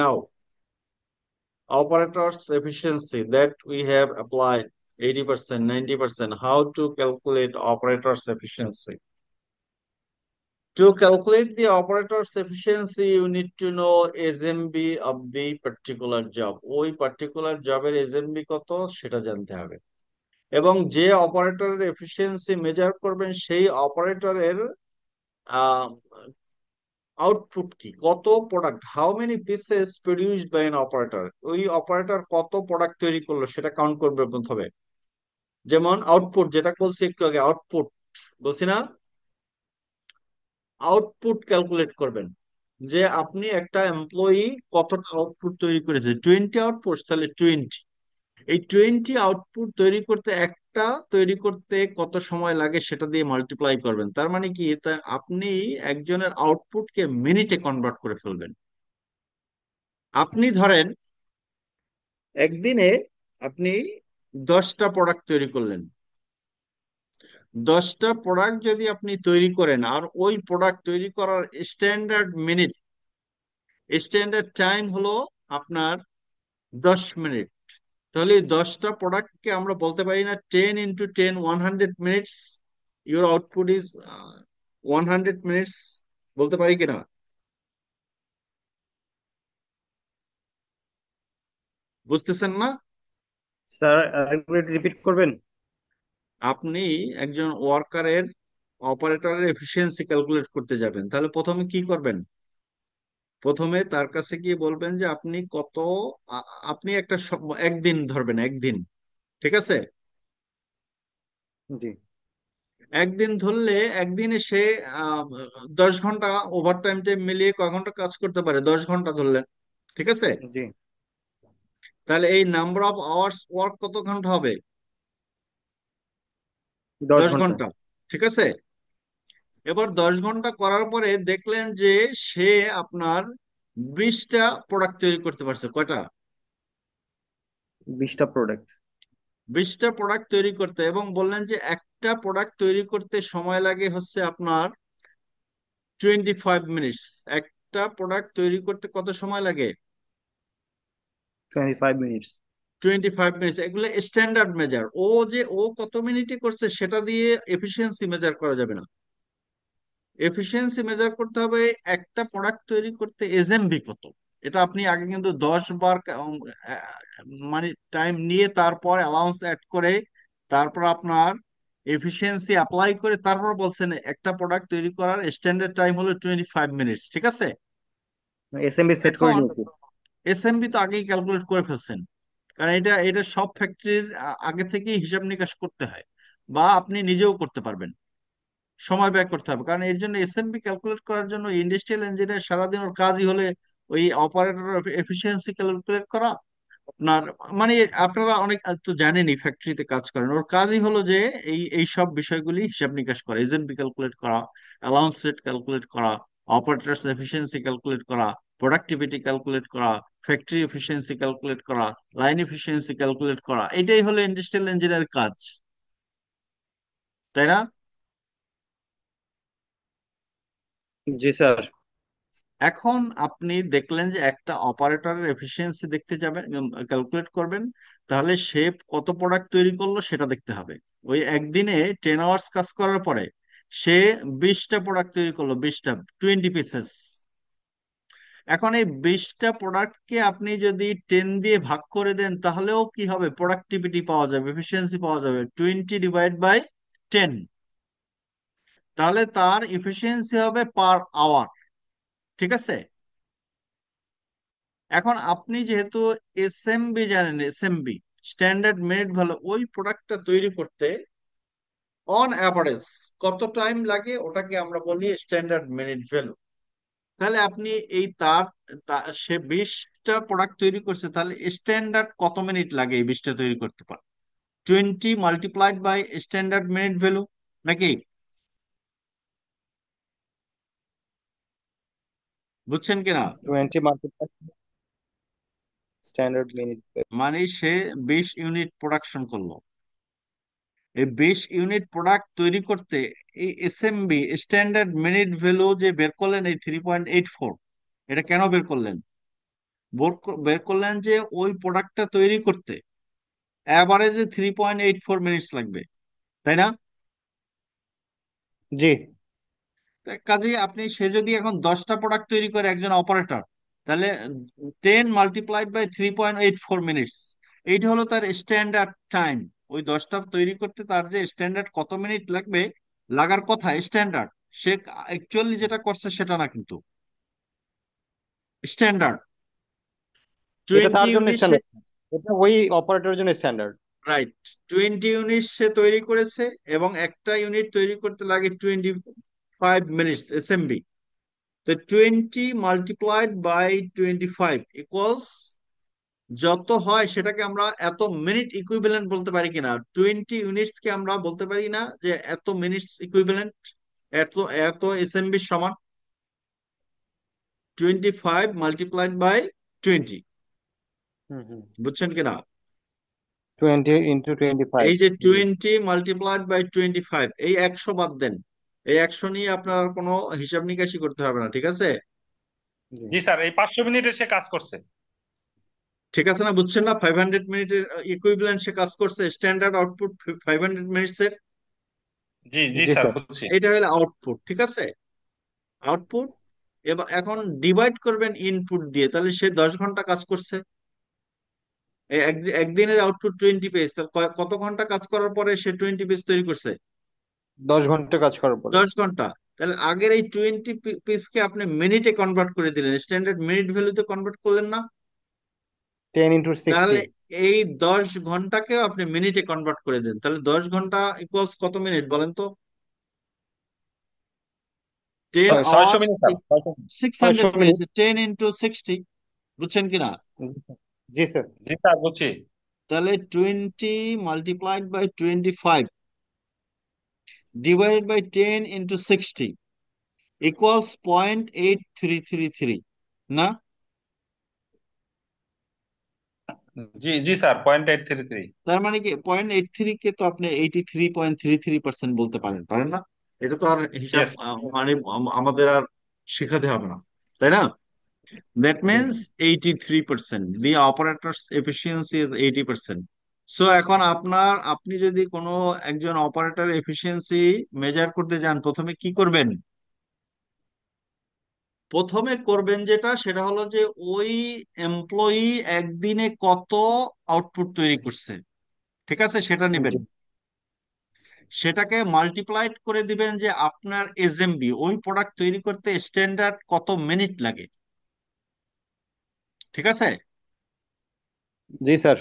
Now, operators efficiency that we have applied 80%, 90%. How to calculate operators efficiency? To calculate the operator's efficiency, you need to know SMB of the particular job. ওই particular জবের SMB কত সেটা জানতে হবে, এবং যে অপারেটরের efficiency measure করবেন সেই অপারেটরের আউটপুট কি, কত product, how many pieces produced by an operator, ওই অপারেটর কত প্রোডাক্ট তৈরি করলো সেটা কাউন্ট করবে প্রথমে। যেমন আউটপুট, যেটা বলছি একটু আগে, আউটপুট বলছি না, আউটপুট ক্যালকুলেট করবেন যে আপনি একটা এমপ্লয়ি কতটা আউটপুট তৈরি করেছে। 20 আউটপুট, তাহলে 20, এই 20 আউটপুট তৈরি করতে একটা তৈরি করতে কত সময় লাগে সেটা দিয়ে মাল্টিপ্লাই করবেন। তার মানে কি, তা আপনি একজনের আউটপুটকে মিনিটে কনভার্ট করে ফেলবেন। আপনি ধরেন একদিনে আপনি 10টা প্রোডাক্ট তৈরি করলেন, 10টা প্রোডাক্ট যদি আপনি তৈরি করেন আর ওই প্রোডাক্ট তৈরি করার স্ট্যান্ডার্ড মিনিট, স্ট্যান্ডার্ড টাইম হলো আপনার 10 মিনিট, তাহলে 10টা প্রোডাক্টকে আমরা বলতে পারি না 10 into 10 100 minutes, your output is 100 minutes, বলতে পারি কিনা? বুঝতেছেন না? স্যার আরেকবার রিপিট করবেন? আপনি একজন ওয়ার্কারের অপারেটরের এফিসিয়েন্সি ক্যালকুলেট করতে যাবেন, তাহলে প্রথমে কি করবেন? প্রথমে তার কাছে গিয়ে বলবেন যে আপনি কত, আপনি একটা একদিন ধরবেন, একদিন, ঠিক আছে? জি একদিন ধরলে একদিনে সে 10 ঘন্টা ওভার টাইম মিলিয়ে কয় ঘন্টা কাজ করতে পারে? 10 ঘন্টা ধরলেন, ঠিক আছে? জি তাহলে এই নাম্বার অফ আওয়ার্স ওয়ার্ক কত ঘন্টা হবে? 10 দশ ঘন্টা। ঘন্টা ঠিক আছে। এবার 10 ঘন্টা করার পরে দেখলেন যে সে আপনার 20টা প্রোডাক্ট তৈরি করতে পারছে। কয়টা? 20টা প্রোডাক্ট। 20টা প্রোডাক্ট তৈরি করতে, এবং বললেন যে একটা প্রোডাক্ট তৈরি করতে সময় লাগে হচ্ছে আপনার 25 মিনিটস। একটা প্রোডাক্ট তৈরি করতে কত সময় লাগে? 25 মিনিটস। 25 মিনিটস। এগুলো স্ট্যান্ডার্ড মেজার। ও যে ও কত মিনিটে করছে সেটা দিয়ে এফিসিয়েন্সি মেজার করা যাবে না। এফিসিয়েন্সি মেজার করতে হবে একটা প্রোডাক্ট তৈরি করতে এসএমবি কত। এটা আপনি আগে কিন্তু 10 বার মানে টাইম নিয়ে তারপর অ্যালাউন্স অ্যাড করে তারপর আপনার এফিসিয়েন্সি অ্যাপ্লাই করে তারপর বলছেন একটা প্রোডাক্ট তৈরি করার স্ট্যান্ডার্ড টাইম হলো 25 মিনিটস, ঠিক আছে? এসএমবি সেট করে এখন নিয়েছি। এসএমবি তো আগেই ক্যালকুলেট করে ফেলছেন, কারণ এটা এটা সব ফ্যাক্টরির আগে থেকেই হিসাব নিকাশ করতে হয়, বা আপনি নিজেও করতে পারবেন। সময় ব্যয় করতে হবে, কারণ এর জন্য এসএমবি ক্যালকুলেট করার জন্য ইন্ডাস্ট্রিয়াল ইঞ্জিনিয়ার সারাদিন ওর কাজই হলে ওই অপারেটর এফিসিয়েন্সি ক্যালকুলেট করা। আপনার মানে আপনারা অনেক তো জানেনই, ফ্যাক্টরিতে কাজ করেন, ওর কাজই হলো যে এই এই সব বিষয়গুলি হিসাব নিকাশ করা, এসএমবি ক্যালকুলেট করা, অ্যালাউন্স রেট ক্যালকুলেট করা, অপারেটরস এফিসিয়েন্সি ক্যালকুলেট করা, প্রোডাক্টিভিটি ক্যালকুলেট করা, ফ্যাক্টরি এফিসিয়েন্সি ক্যালকুলেট করা, লাইন এফিসিয়েন্সি ক্যালকুলেট করা, এটাই হলো ইন্ডাস্ট্রিয়াল ইঞ্জিনিয়ারের কাজ, তাই না? জি স্যার। এখন আপনি দেখলেন যে একটা অপারেটরের এফিসিয়েন্সি দেখতে যাবেন, ক্যালকুলেট করবেন, তাহলে সে কত প্রোডাক্ট তৈরি করলো সেটা দেখতে হবে। ওই একদিনে 10 আওয়ার্স কাজ করার পরে সে 20টা প্রোডাক্ট তৈরি করলো, 20টা, 20 পিসেস। এখন এই 20টা প্রোডাক্টকে আপনি যদি 10 দিয়ে ভাগ করে দেন তাহলেও কি হবে, প্রোডাক্টিভিটি পাওয়া যাবে, এফিসিয়েন্সি পাওয়া যাবে 20 ডিভাইড বাই 10। তাহলে তার এফিসিয়েন্সি হবে পার আওয়ার, ঠিক আছে? এখন আপনি যেহেতু এসএমবি জানেন, এসএমবি স্ট্যান্ডার্ড মিনিট ভ্যালু, ওই প্রোডাক্টটা তৈরি করতে অন অ্যাভারেজ কত টাইম লাগে ওটাকে আমরা বলি স্ট্যান্ডার্ড মিনিট ভ্যালু। তাহলে আপনি এই সে 20টা প্রোডাক্ট তৈরি করছে, তাহলে স্ট্যান্ডার্ড কত মিনিট লাগে এই 20টা তৈরি করতে পারে? 20 multiplied by standard minute value, নাকি? বুঝছেন কিনা? 20 স্ট্যান্ডার্ড মিনিট। মানে সে 20 ইউনিট প্রোডাকশন করলো, এই 20 ইউনিট প্রোডাক্ট তৈরি করতে এই এসএমবি স্ট্যান্ডার্ড মিনিট ভ্যালু যে বের করলেন এই 3.84, এটা কেন বের করলেন? বের করলেন যে ওই প্রোডাক্টটা তৈরি করতে অ্যাভারেজে 3.84 মিনিটস লাগবে, তাই না? জি। কাজে আপনি, সে যদি এখন 10টা প্রোডাক্ট তৈরি করে একজন অপারেটর, তাহলে 10 মাল্টিপ্লাইড বাই 3.84 মিনিটস, এইটা হলো তার স্ট্যান্ডার্ড টাইম। ওই 10টা তৈরি করতে তার যে স্ট্যান্ডার্ড কত মিনিট লাগবে, লাগার কথা স্ট্যান্ডার্ড, সে অ্যাকচুয়ালি যেটা করছে সেটা না, কিন্তু স্ট্যান্ডার্ড এটা টোয়েন্টি তার জন্য ইউনিট সে, স্ট্যান্ডার্ড, এটা ওই অপারেটরের জন্য স্ট্যান্ডার্ড। রাইট, 20 ইউনিট সে তৈরি করেছে, এবং একটা ইউনিট তৈরি করতে লাগে 25 মিনিটস এসএমবি। তো 20 মাল্টিপ্লাইড বাই 25 ইকুয়ালস যত হয় সেটাকে আমরা এত মিনিট ইকুইভ্যালেন্ট বলতে পারি কিনা, 20 ইউনিটস কে আমরা বলতে পারি না যে এত মিনিটস ইকুইভ্যালেন্ট, এত এত এসএমবি সমান 25 মাল্টিপ্লাইড বাই 20। হুম হুম। বুঝছেন কিনা? 20 × 25। এই যে জি 20 মাল্টিপ্লাইড বাই 25, এই 100 বাদ দেন, এই 100 নিয়ে আপনার কোনো হিসাব নিকাশি করতে হবে না, ঠিক আছে? জি। জি স্যার, এই 500 মিনিটে সে কাজ করছে। ঠিক আছে না? বুঝছেন না? 500 মিনিটের ইকুইভ্যালেন্ট সে কাজ করছে, স্ট্যান্ডার্ড আউটপুট 500 মিনিটস এর, জি জি জি স্যার, স্যার। বুঝছি। এটা হলো আউটপুট, ঠিক আছে? আউটপুট। এবার এখন ডিভাইড করবেন ইনপুট দিয়ে, তাহলে সে 10 ঘন্টা কাজ করছে। একদিনের আউটপুট 20 পেজ, তাহলে কত ঘন্টা কাজ করার পরে সে 20 পেজ তৈরি করছে? 10 ঘন্টা কাজ করার পরে। 10 ঘন্টা। তাহলে আগের এই 20 পিসকে আপনি মিনিটে কনভার্ট করে দিলেন, স্ট্যান্ডার্ড মিনিট ভ্যালুতে কনভার্ট করলেন না? 10 × 60। তাহলে এই 10 ঘন্টাকেও আপনি মিনিটে কনভার্ট করে দেন, তাহলে 10 ঘন্টা ইকুয়ালস কত মিনিট বলেন তো? Ten 600 minute hours sir, 600। 600 minute, minute. 10 × 60, বুঝছেন কিনা? জি স্যার। জি স্যার, বুঝছি। তাহলে 20 multiplied by 25 divided by 10 × 60 equals 0.8333, না? জি জি স্যার, 0.833। তার মানে কি 0.83 কে তো আপনি 83.33% বলতে পারেন, পারেন না? এটা তো আর হিসাব ইয়েস। মানে আমাদের আর শেখাতে হবে না, তাই না? That G. means 83%. The operator's efficiency is 80%. So এখন আপনি যদি কোনো একজন অপারেটর এফিসিয়েন্সি মেজার করতে যান, প্রথমে কি করবেন? প্রথমে করবেন যেটা, সেটা হলো যে ওই এমপ্লয়ি একদিনে কত আউটপুট তৈরি করছে, ঠিক আছে, সেটা নেবেন। জি সেটাকে মাল্টিপ্লাইড করে দিবেন যে আপনার এসএমবি, ওই প্রোডাক্ট তৈরি করতে স্ট্যান্ডার্ড কত মিনিট লাগে, ঠিক আছে। জি স্যার।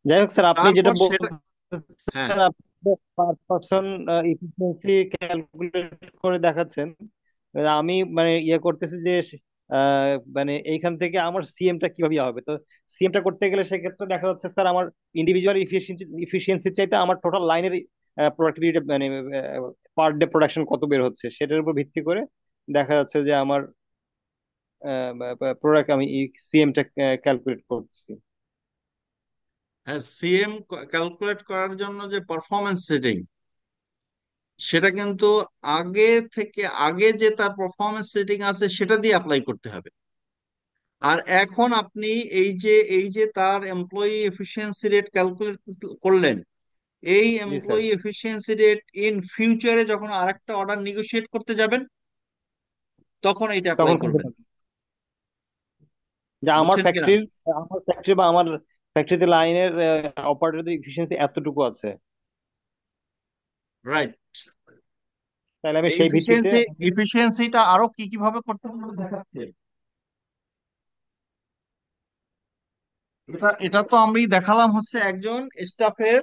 যাই হোক স্যার, আপনি যেটা তারপর সেটা, হ্যাঁ বলছেন, আপনি পার পারসন ইফিসিয়েন্সি ক্যালকুলেট করে দেখাচ্ছেন। আমি মানে ইয়ে করতেছি যে মানে এইখান থেকে আমার সিএমটা কিভাবে ইয়ে হবে। তো সিএমটা করতে গেলে সেক্ষেত্রে দেখা যাচ্ছে স্যার, আমার ইন্ডিভিজুয়াল ইফিসিয়েন্সি চাইতে আমার টোটাল লাইনের প্রোডাক্টিভিটি মানে পার ডে প্রোডাকশন কত বের হচ্ছে সেটার উপর ভিত্তি করে দেখা যাচ্ছে যে আমার প্রোডাক্ট আমি সিএমটা ক্যালকুলেট করতেছি। হ্যাঁ, সিএম ক্যালকুলেট করার জন্য যে পারফরমেন্স সেটিং, সেটা কিন্তু আগে থেকে আগে যে তার পারফরমেন্স সেটিং আছে সেটা দিয়ে অ্যাপ্লাই করতে হবে। আর এখন আপনি এই যে তার এমপ্লয়ি এফিসিয়েন্সি রেট ক্যালকুলেট করলেন, এই জি sir. Employee efficiency rate in ফিউচারে যখন আরেকটা অর্ডার নেগোশিয়েট করতে যাবেন, তখন এটা অ্যাপ্লাই তখন করবেন। যে বুঝছেন কিনা? আমার ফ্যাক্টরি বা আমার ফ্যাক্টরিতে লাইনের অপারেটরদের এফিসিয়েন্সি এতটুকু আছে, রাইট। তাহলে আমি এই সেই ভিত্তিতে এফিসিয়েন্সিটা আরো কি কিভাবে করতে পারবো দেখাচ্ছে। এটা তো আমি দেখালাম হচ্ছে একজন স্টাফের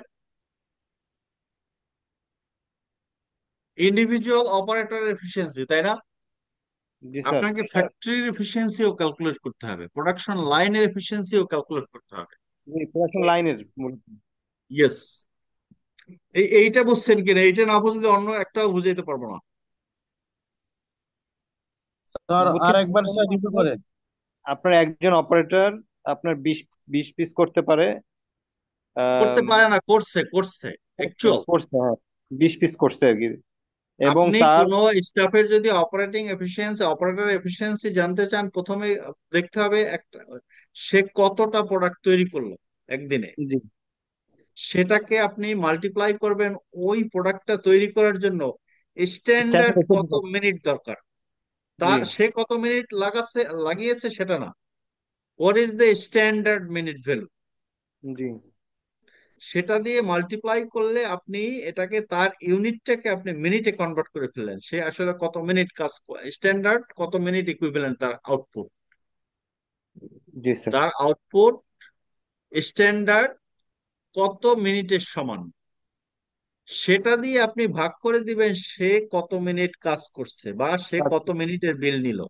ইন্ডিভিজুয়াল অপারেটর এফিসিয়েন্সি, তাই না? জি স্যার। আপনাকে ফ্যাক্টরির এফিসিয়েন্সিও ক্যালকুলেট করতে হবে, প্রোডাকশন লাইনের এফিসিয়েন্সিও ক্যালকুলেট করতে হবে। জি, প্রোডাকশন লাইনের ইয়েস। এইটা বুঝছেন কিনা? এইটা না বুঝলে অন্য একটাও বুঝাইতে পারবো না। স্যার বুঝছি। আর একবার স্যার রিভিউ করে। আপনার একজন অপারেটর আপনার 20 পিস করতে পারে। করতে আহ, পারে না, করছে করছে অ্যাকচুয়াল। করছে, হ্যাঁ, 20 পিস করছে আর কি। এবং আপনি তার কোনো স্টাফের যদি অপারেটিং এফিসিয়েন্সি, অপারেটর এফিসিয়েন্সি জানতে চান, প্রথমে দেখতে হবে একটা, সে কতটা প্রোডাক্ট তৈরি করলো একদিনে। জি সেটাকে আপনি মাল্টিপ্লাই করবেন ওই প্রোডাক্টটা তৈরি করার জন্য স্ট্যান্ডার্ড স্ট্যান্ডার্ড। কত মিনিট দরকার। জি সে কত মিনিট লাগিয়েছে সেটা না, what is the standard minute value, জি সেটা দিয়ে মাল্টিপ্লাই করলে আপনি এটাকে, তার ইউনিটটাকে আপনি মিনিটে কনভার্ট করে ফেললেন, সে আসলে কত মিনিট কাজ, স্ট্যান্ডার্ড কত মিনিট ইকুইভ্যালেন্ট তার আউটপুট। জি স্যার। তার আউটপুট স্ট্যান্ডার্ড কত মিনিটের সমান, সেটা দিয়ে আপনি ভাগ করে দিবেন সে কত মিনিট কাজ করছে বা সে কত মিনিটের বিল নিল।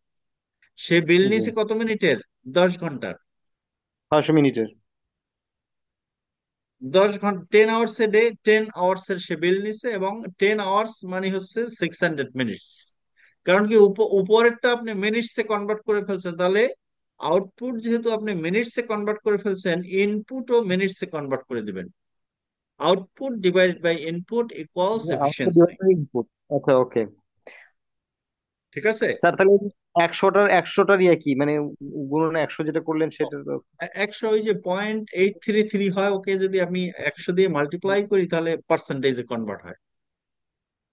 সে বিল জি নিছে কত মিনিটের? 10 ঘন্টার। 600 মিনিটের। 10 ঘন্টা, 10 আওয়ার্স এ ডে, 10 আওয়ার্স এর সে বিল নিছে, এবং 10 আওয়ার্স মানে হচ্ছে 600 মিনিটস। কারণ কি উপরেরটা আপনি মিনিটসে কনভার্ট করে ফেলছেন, তাহলে আউটপুট যেহেতু আপনি মিনিটসে কনভার্ট করে ফেলছেন, ইনপুটও মিনিটসে কনভার্ট করে দিবেন। Output divided by input equals output efficiency. Divide by input. আচ্ছা, ওকে ঠিক আছে। স্যার। তাহলে 100টার ইয়ে কি মানে গুণন 100 যেটা করলেন সেটা তো। 100, ওই যে 0.833 হয়, ওকে যদি আমি 100 দিয়ে মাল্টিপ্লাই করি তাহলে পার্সেন্টেজে কনভার্ট হয়।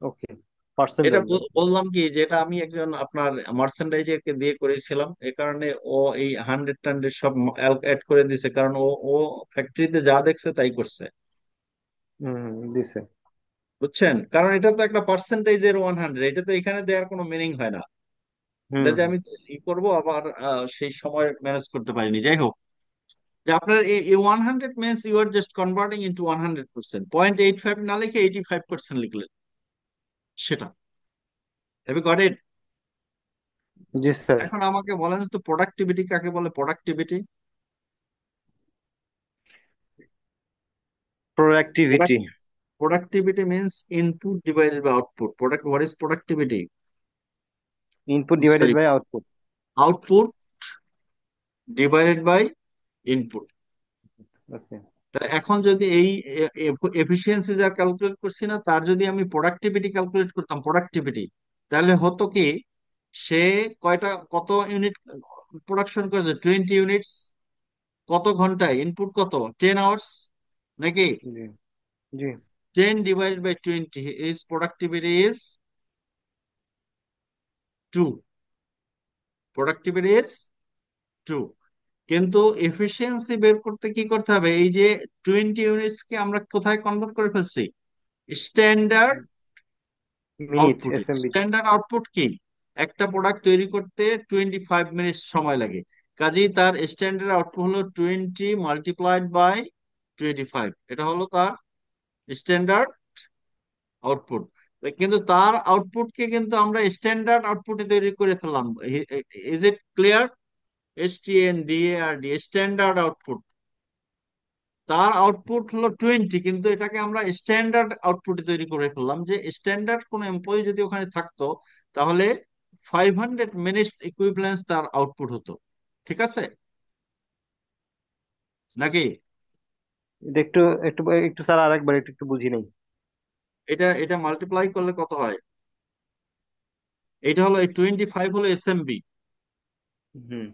ওকে, এটা পার্সেন্টাইল। বললাম কি, যেটা আমি একজন আপনার মার্চেন্ডাইজে দিয়ে করেছিলাম, এ কারণে ও এই 100 টান্ডের সব অ্যাড করে দিছে, কারণ ও ও ফ্যাক্টরিতে যা দেখছে তাই করছে। দিছে। বুঝছেন, কারণ এটা তো একটা পার্সেন্টেজের 100, এটা তো এখানে দেওয়ার কোনো মিনিং হয় না। এটা হুম যে আমি ই করবো আবার সেই সময় ম্যানেজ করতে পারিনি, যাই হোক। যে আপনার এই 100 means you are just converting into 100%, 0.85 না লিখে 85% লিখলেন, সেটা। Have you got it? জি স্যার। এখন আমাকে বলেন তো, প্রোডাক্টিভিটি কাকে বলে? Productivity, productivity. productivity means input divided by output. What is productivity? Input divided Sorry, by output. output divided by input. Okay. তা এখন যদি এই এফিসিয়েন্সি যা ক্যালকুলেট করছি না, তার যদি আমি প্রোডাক্টিভিটি ক্যালকুলেট করতাম, প্রোডাক্টিভিটি, তাহলে হতো কি, সে কত ইউনিট প্রোডাকশন করেছে? 20 ইউনিটস। কত ঘন্টায়? ইনপুট কত? 10 আওয়ার্স নাকি? জি জি 10 divided by 20 is productivity is 2, productivity is 2। কিন্তু এফিসিয়েন্সি বের করতে কি করতে হবে, এই যে 20 ইউনিটস কে আমরা কোথায় কনভার্ট করে ফেলছি, স্ট্যান্ডার্ড মিনিট আউটপুটে। এসএমবি। স্ট্যান্ডার্ড আউটপুট কি, একটা প্রোডাক্ট তৈরি করতে 25 মিনিট সময় লাগে, কাজেই তার স্ট্যান্ডার্ড আউটপুট হলো 20 × 25, এটা হলো তার স্ট্যান্ডার্ড আউটপুট। কিন্তু তার আউটপুটকে কিন্তু আমরা স্ট্যান্ডার্ড আউটপুটে তৈরি করে ফেললাম। Is it clear? STNDARD, standard output. তার আউটপুট হলো 20, কিন্তু এটাকে আমরা স্ট্যান্ডার্ড আউটপুটে তৈরি করে ফেললাম, যে স্ট্যান্ডার্ড কোন এমপ্লয়ি যদি ওখানে থাকতো তাহলে 500 মিনিটস ইকুইভ্যালেন্স তার আউটপুট হতো। ঠিক আছে নাকি? এটা একটু একটু একটু স্যার আরেকবার একটু একটু বুঝি নেই। এটা এটা মাল্টিপ্লাই করলে কত হয়? এটা হলো এই 25 হলো এসএমবি। হুম।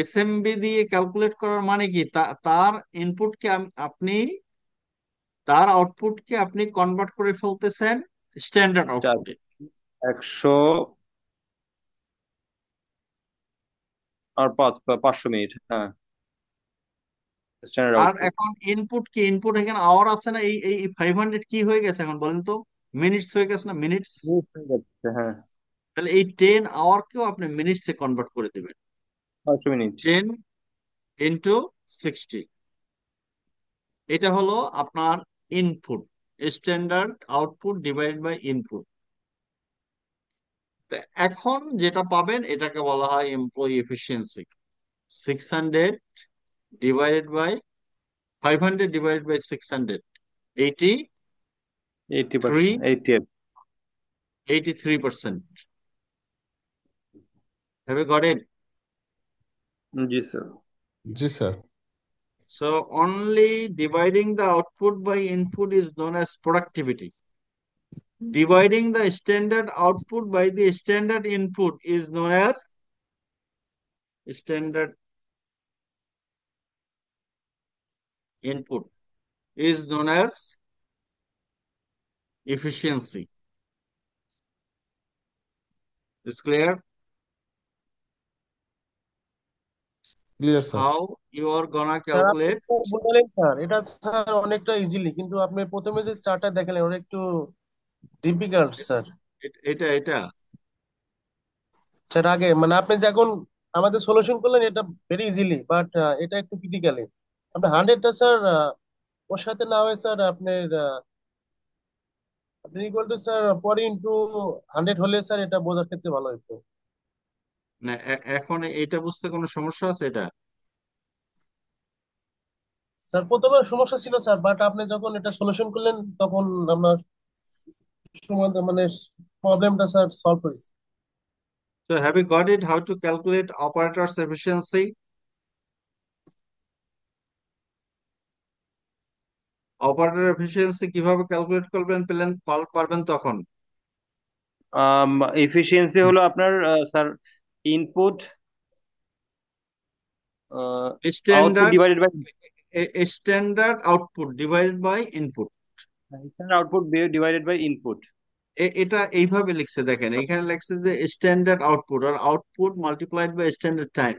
এসএমবি দিয়ে ক্যালকুলেট করার মানে কি, তার ইনপুটকে আপনি, তার আউটপুটকে আপনি কনভার্ট করে ফেলতেছেন স্ট্যান্ডার্ড চার আউটপুটে। 100 আর 500 মিনিট, হ্যাঁ, স্ট্যান্ডার্ড আর আউটপুট। এখন ইনপুট কি, ইনপুট এখানে আওয়ার আছে না, এই এই 500 কি হয়ে গেছে এখন বলেন তো? মিনিটস হয়ে গেছে না, মিনিটস। হয়ে যাচ্ছে, হ্যাঁ। তাহলে এই 10 আওয়ারকেও আপনি মিনিটসে কনভার্ট করে দেবেন। 500 মিনিট। 10 × 60, এটা হলো আপনার input, standard output divided by input. এখন যেটা পাবেন এটাকে বলা হয় employee efficiency. 600 divided by 500 divided by 600, 80 3 80%, 88। 83%। Have you got it? G sir. G sir. So only dividing the output by input is known as productivity. Dividing the standard output by the standard input is known as standard input, is known as efficiency. Is clear? Clear sir. How you are gonna sir আপনি calculate? Sir বললেন sir এটা sir অনেকটা easily, কিন্তু আপনি প্রথমে যে চার্টটা দেখালেন ওটা একটু ডিফিকাল্ট স্যার। এটা স্যার আগে মানে আপনি যখন আমাদের সলিউশন করলেন এটা ভেরি ইজিলি, বাট এটা একটু ক্রিটিক্যালি আপনি 100টা স্যার ওর সাথে না হয় স্যার আপনার আপনি ইকুয়াল টু স্যার পরে ইন্টু 100 হলে স্যার এটা বোঝার ক্ষেত্রে ভালো হতো। না, এখন এটা বুঝতে কোনো সমস্যা আছে এটা? স্যার প্রথমে সমস্যা ছিল স্যার, বাট আপনি যখন এটা সলিউশন করলেন তখন আমরা সময় মানে প্রবলেমটা স্যার সলভ হয়েছে। So have you got it? How to calculate operators efficiency? Operator efficiency কিভাবে ক্যালকুলেট করবেন পেলেন পারবেন তখন? এফিসিয়েন্সি হলো আপনার sir input output standard divided by standard output divided by input. Standard output divided by input. এটা এইভাবে লিখছে, দেখেন এখানে লিখছে যে স্ট্যান্ডার্ড আউটপুট আর output multiplied by standard time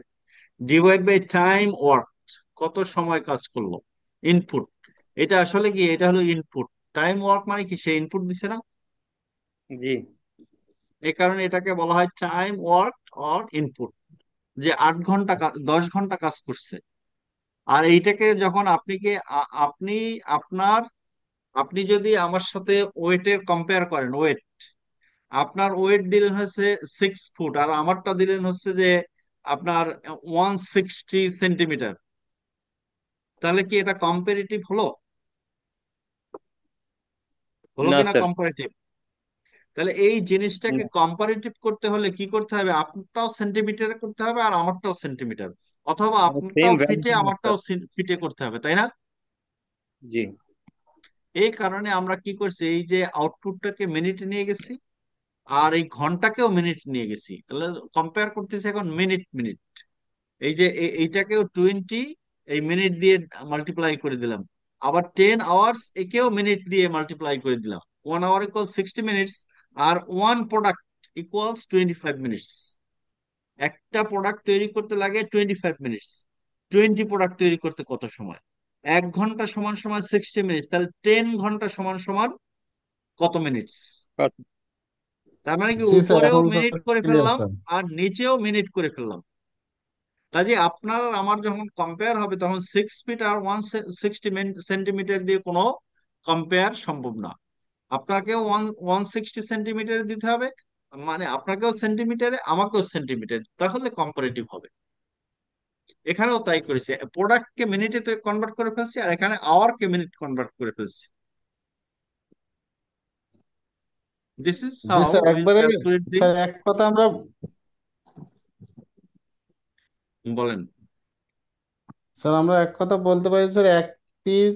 divide by time work, কত সময় কাজ করলো, ইনপুট। এটা আসলে কি, এটা হলো ইনপুট। টাইম ওয়ার্ক মানে কি, সে ইনপুট দিছে না, জি। এই কারণে এটাকে বলা হয় টাইম ওয়ার্ক অর ইনপুট, যে 8 ঘন্টা 10 ঘন্টা কাজ করছে। আর এইটাকে যখন আপনি আপনার, আপনি যদি আমার সাথে ওয়েটের কম্পেয়ার করেন, ওয়েট, আপনার ওয়েট দিলেন হচ্ছে 6 ফুট আর আমারটা দিলেন হচ্ছে যে আপনার 160 সেন্টিমিটার, তাহলে কি এটা কম্পারেটিভ হলো? হলো না কিনা স্যার। কম্পারেটিভ? তাহলে এই জিনিসটাকে কম্পারেটিভ করতে হলে কি করতে হবে, আপনারটাও সেন্টিমিটারে করতে হবে আর আমারটাও সেন্টিমিটার, অথবা সেম আপনারটাও ভ্যালু। ফিটে আমারটাও ফিটে করতে হবে, তাই না? জি। এই কারণে আমরা কি করছি, এই যে আউটপুটটাকে মিনিটে নিয়ে গেছি আর এই ঘন্টাকেও মিনিট নিয়ে গেছি, তাহলে কম্পেয়ার করতেছি এখন মিনিট মিনিট। এই যে এইটাকেও 20 এই মিনিট দিয়ে মাল্টিপ্লাই করে দিলাম, আবার 10 আওয়ার্স একেও মিনিট দিয়ে মাল্টিপ্লাই করে দিলাম। 1 আওয়ার ইকুয়াল 60 মিনিটস আর ওয়ান প্রোডাক্ট ইকুয়ালস 25 মিনিটস। একটা প্রোডাক্ট তৈরি করতে লাগে 25 মিনিটস। 20 প্রোডাক্ট তৈরি করতে কত সময়? 1 ঘন্টা সমান সমান 60 মিনিটস, তাহলে 10 ঘন্টা সমান সমান কত মিনিটস? তার মানে কি জি স্যার, উপরেও এখন তো মিনিট করে ক্লিয়ার ফেললাম স্যার। আর নিচেও মিনিট করে ফেললাম। কাজে আপনার আর আমার যখন কম্পেয়ার হবে তখন 6 ফিট আর 160 সেন্টিমিটার দিয়ে কোনো কম্পেয়ার সম্ভব না। আপনাকেও 160 সেন্টিমিটার দিতে হবে, মানে আপনাকেও সেন্টিমিটারে আমাকেও সেন্টিমিটার, তাহলে কম্পারেটিভ হবে। এখানেও তাই করেছি, প্রোডাক্টকে মিনিটে কনভার্ট করে ফেলছি আর এখানে আওয়ারকে মিনিট কনভার্ট করে ফেলছি। This is G how sir, will একবারে ক্যালকুলেট দি। স্যার এক কথা আমরা, বলেন। স্যার আমরা এক কথা বলতে পারি স্যার, এক পিস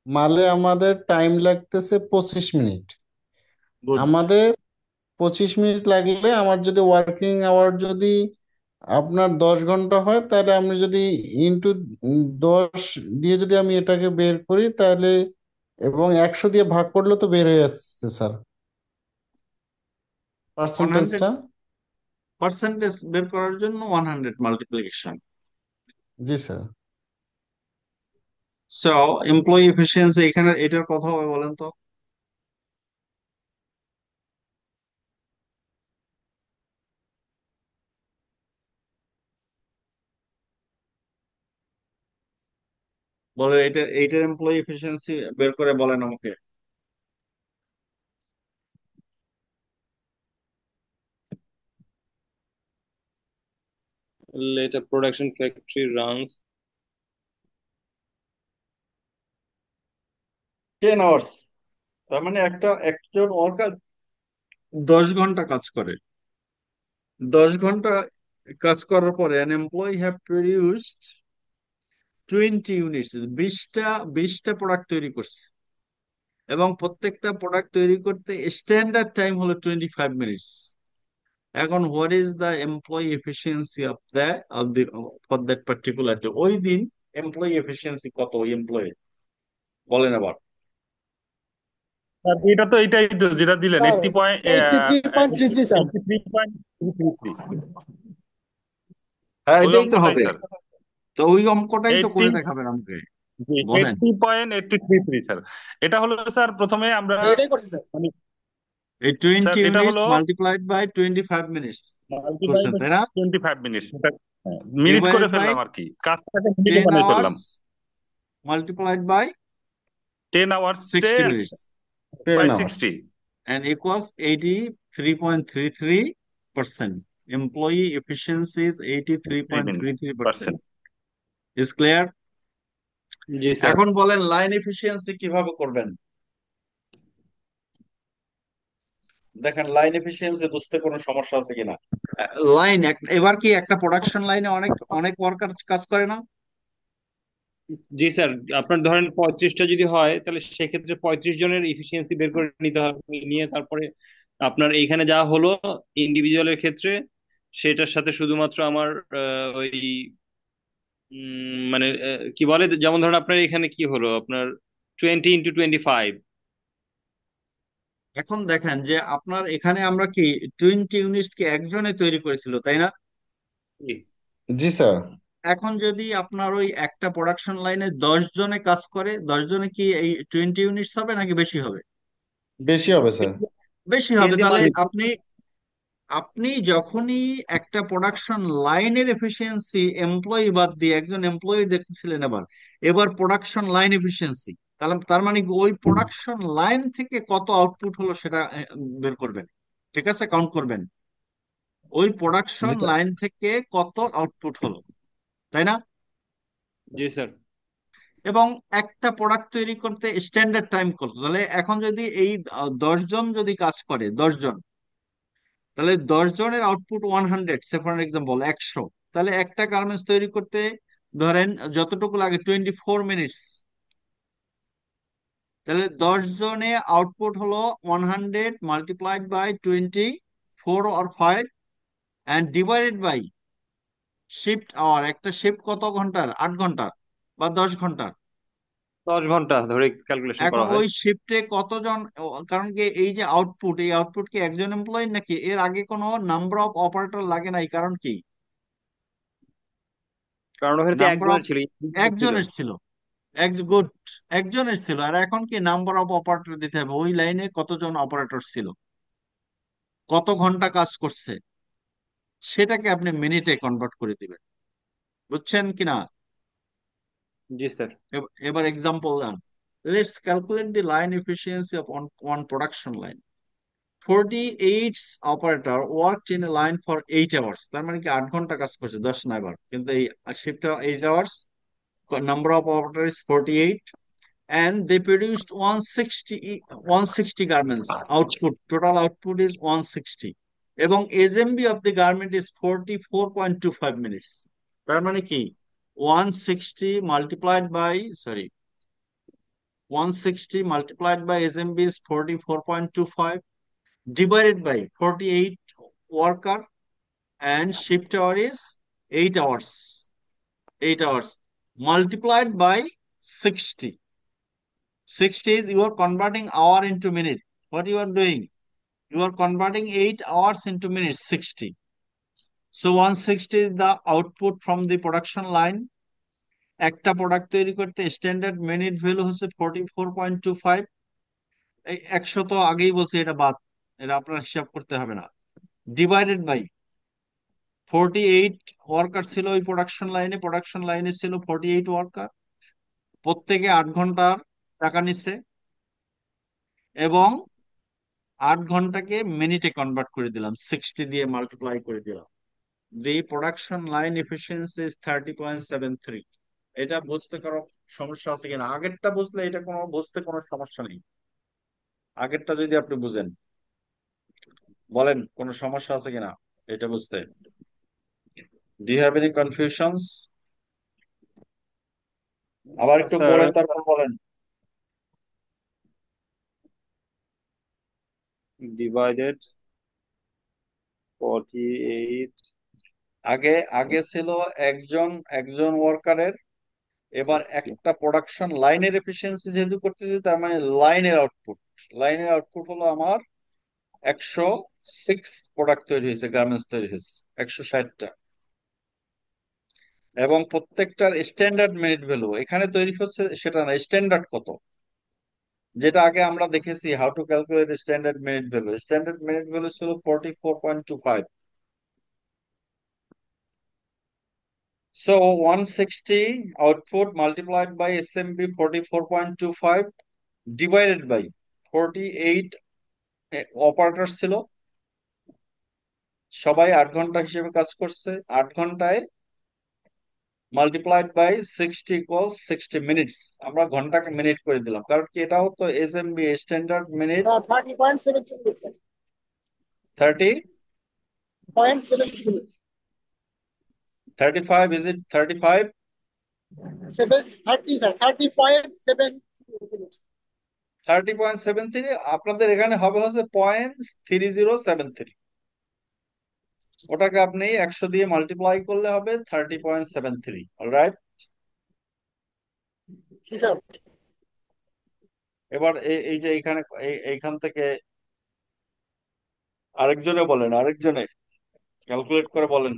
মালে আমাদের টাইম লাগতেছে 25 মিনিট। গুড। আমাদের 25 মিনিট লাগলে আমার যদি ওয়ার্কিং আওয়ার যদি আপনার 10 ঘন্টা হয়, তাহলে আমি যদি ইনটু 10 দিয়ে যদি আমি এটাকে বের করি, তাহলে এবং 100 দিয়ে ভাগ করলে তো বের হয়ে যাচ্ছে স্যার 100 পার্সেন্টেজটা। পার্সেন্টেজ বের করার জন্য 100 মাল্টিপ্লিকেশন। জি স্যার। সো এমপ্লয়ি এফিসিয়েন্সি এখানে এটার কথা হবে, বলেন তো। বলে এইটার এমপ্লয়ি এফিসিয়েন্সি বের করে বলেন আমাকে। Let a production factory runs 10 hours, তার মানে একজন ওয়ার্কার 10 ঘন্টা কাজ করে। 10 ঘন্টা কাজ করার পরে an employee have produced 20 units, 20টা প্রোডাক্ট তৈরি করছে, এবং প্রত্যেকটা প্রোডাক্ট তৈরি করতে স্ট্যান্ডার্ড টাইম হলো 25 মিনিটস। এখন what is the employee efficiency of the for that particular day? ওই দিন এমপ্লয়ি এফিসিয়েন্সি কত ওই এমপ্লয়ি, বলেন আবার। আর এটা তো এইটাই তো যেটা দিলেন স্যার 80 পয়েন্ট 83.33 স্যার। 83.333। হ্যাঁ, ওই এটাই তো অঙ্কটাই হবে। স্যার। তো ওই অঙ্কটাই তো 80, করে দেখাবেন আমাকে, জি বলেন। 80.833 স্যার। এটা হলো স্যার প্রথমে আমরা এটাই করছি স্যার। মানে এই স্যার 20 এটা ইউনিটস হলো মাল্টিপ্লাইড বাই 25 মিনিটস মাল্টিপ্লাই করছেন, বাই তাই না? 25 মিনিটস, মিনিট করে ডিভাইডেড বাই ফেললাম আর কি, কাজটাকে মিনিটে 10 বানাই ফেললাম। Hours multiplied by 10 hours 60 minutes by 10 hours. 60। and equals 83.33%. Employee efficiency is 83.33%. 3 Is clear? G sir. এখন বলেন লাইন এফিসিয়েন্সি কিভাবে করবেন। দেখেন লাইন এফিসিয়েন্সি বুঝতে কোনো সমস্যা আছে কিনা। লাইন এবার কি একটা প্রোডাকশন লাইনে অনেক অনেক ওয়ার্কার কাজ করে না? জি স্যার, আপনার ধরেন 35টা যদি হয় তাহলে সেক্ষেত্রে 35 জনের ইফিসিয়েন্সি বের করে নিতে হবে, নিয়ে তারপরে আপনার এইখানে যা হলো ইন্ডিভিজুয়ালের ক্ষেত্রে সেটার সাথে শুধুমাত্র আমার ওই মানে কি বলে, যেমন ধরেন আপনার এখানে কি হলো আপনার 20 × 25। এখন দেখেন যে আপনার এখানে আমরা কি 20 ইউনিটস কি একজনে তৈরি করেছিল, তাই না? জি জি স্যার। এখন যদি আপনার ওই একটা প্রোডাকশন লাইনে 10 জনে কাজ করে, 10 জনে কি এই 20 ইউনিটস হবে নাকি বেশি হবে? বেশি হবে স্যার। বেশি এই হবে। যে তাহলে মানে আপনি আপনি যখনই একটা প্রোডাকশন লাইনের এফিসিয়েন্সি এমপ্লয়ি বাদ দিয়ে একজন এমপ্লয়ি দেখতেছিলেন, এবার এবার প্রোডাকশন লাইন এফিসিয়েন্সি, তাহলে তার মানে কি ওই প্রোডাকশন লাইন থেকে কত আউটপুট হলো সেটা বের করবেন, ঠিক আছে, কাউন্ট করবেন ওই জি প্রোডাকশন স্যার। লাইন থেকে কত আউটপুট হলো, তাই না? জি স্যার। এবং একটা প্রোডাক্ট তৈরি করতে স্ট্যান্ডার্ড টাইম কত? তাহলে এখন যদি এই 10 জন যদি কাজ করে, 10 জন, তাহলে 10 জনের আউটপুট 100, সে ফর এক্সাম্পল 100, তাহলে একটা গার্মেন্টস তৈরি করতে ধরেন যতটুকু লাগে 24 মিনিটস, তাহলে 10 জনে আউটপুট হলো 100 multiplied by 24 or 5 and divided by shift hour. একটা শিফট কত ঘন্টার? 8 ঘন্টা বা 10 ঘন্টা। 10 ঘন্টা ধরে ক্যালকুলেশন এখন করা হয়। ওই শিফটে কতজন, কারণ কি এই যে আউটপুট, এই আউটপুট কি একজন এমপ্লয়ি নাকি এর আগে কোনো নাম্বার অফ অপারেটর লাগে নাই, কারণ কি কারণ ওখানে তো নাম্বার অফ একজনের ছিল, দুজনের ছিল। একজনের ছিল, গুড, একজনের ছিল। আর এখন কি নাম্বার অফ অপারেটর দিতে হবে, ওই লাইনে কতজন অপারেটর ছিল, কত ঘন্টা কাজ করছে, সেটাকে আপনি মিনিটে কনভার্ট করে দিবেন। বুঝছেন কিনা? জি স্যার। এবার এক্সাম্পল দেন। Let's calculate the line efficiency of one production line. 48 operator worked in a line for 8 hours. তার মানে কি 8 ঘন্টা কাজ করছে, 10 না, কিন্তু এই shift 8 hours, number of operators is 48, and they produced 160 garments output. Total output is 160, এবং SMB of the garment is 44.25 minutes. তার মানে কি 160 multiplied by, sorry, 160 multiplied by SMB is 44.25, divided by 48 worker, and shift hour is 8 hours. 8 hours multiplied by 60. 60 is you are converting hour into minute. What you are doing? You are converting 8 hours into minutes, 60. So 160 is the output from the production line. একটা product তৈরি করতে standard minute value হচ্ছে 44.25। এই 100 তো আগেই বলছি, এটা বাদ, এটা আপনার হিসাব করতে হবে না। ডিভাইডেড বাই 48 ওয়ার্কার ছিল ওই প্রোডাকশন লাইনে ছিল 48 ওয়ার্কার, প্রত্যেকে 8 ঘন্টার টাকা নিচ্ছে, এবং 8 ঘন্টাকে মিনিটে কনভার্ট করে দিলাম, 60 দিয়ে মাল্টিপ্লাই করে দিলাম। দি প্রোডাকশন লাইন এফিসিয়েন্সি ইজ 30.73। এটা বুঝতে কোনো সমস্যা আছে কিনা? আগেরটা বুঝলে এটা কোনো বুঝতে কোনো সমস্যা নেই, আগেরটা যদি আপনি বুঝেন। বলেন কোনো সমস্যা আছে কিনা এটা বুঝতে? Do you have any confusions? আবার একটু স্যার পড়েন, তারপর বলেন। ডিভাইডেড 48। আগে আগে ছিল একজন একজন ওয়ার্কারের, এবার একটা প্রোডাকশন লাইনের এফিসিয়েন্সি যেহেতু করতেছি, তার মানে লাইনের আউটপুট হলো আমার 106 প্রোডাক্ট তৈরি হয়েছে, গার্মেন্টস তৈরি হয়েছে 160টা, এবং প্রত্যেকটার স্ট্যান্ডার্ড মিনিট ভ্যালু এখানে তৈরি হচ্ছে সেটা না, স্ট্যান্ডার্ড কত, যেটা আগে আমরা দেখেছি how to calculate standard minute value ছিল 44.25। So 160 output multiplied by SMB 44.25 divided by 48 operator ছিল, সবাই 8 ঘন্টা হিসেবে কাজ করছে, 8 ঘন্টায় মাল্টিপ্লাইড বাই 60 ইকুয়ালস 60 মিনিটস। আমরা ঘন্টাকে মিনিট করে দিলাম, কারণ কি এটাও তো SMB, standard minute. 30 30.72. 35, is it 35? 30, sir. 30.7. 30.73, আপনাদের এখানে হবে হচ্ছে 0.3073। ওটাকে আপনি 100 দিয়ে মাল্টিপ্লাই করলে হবে 30.73। অলরাইট, জি স্যার। এবার এই যে এইখান থেকে আরেকজনে ক্যালকুলেট করে বলেন।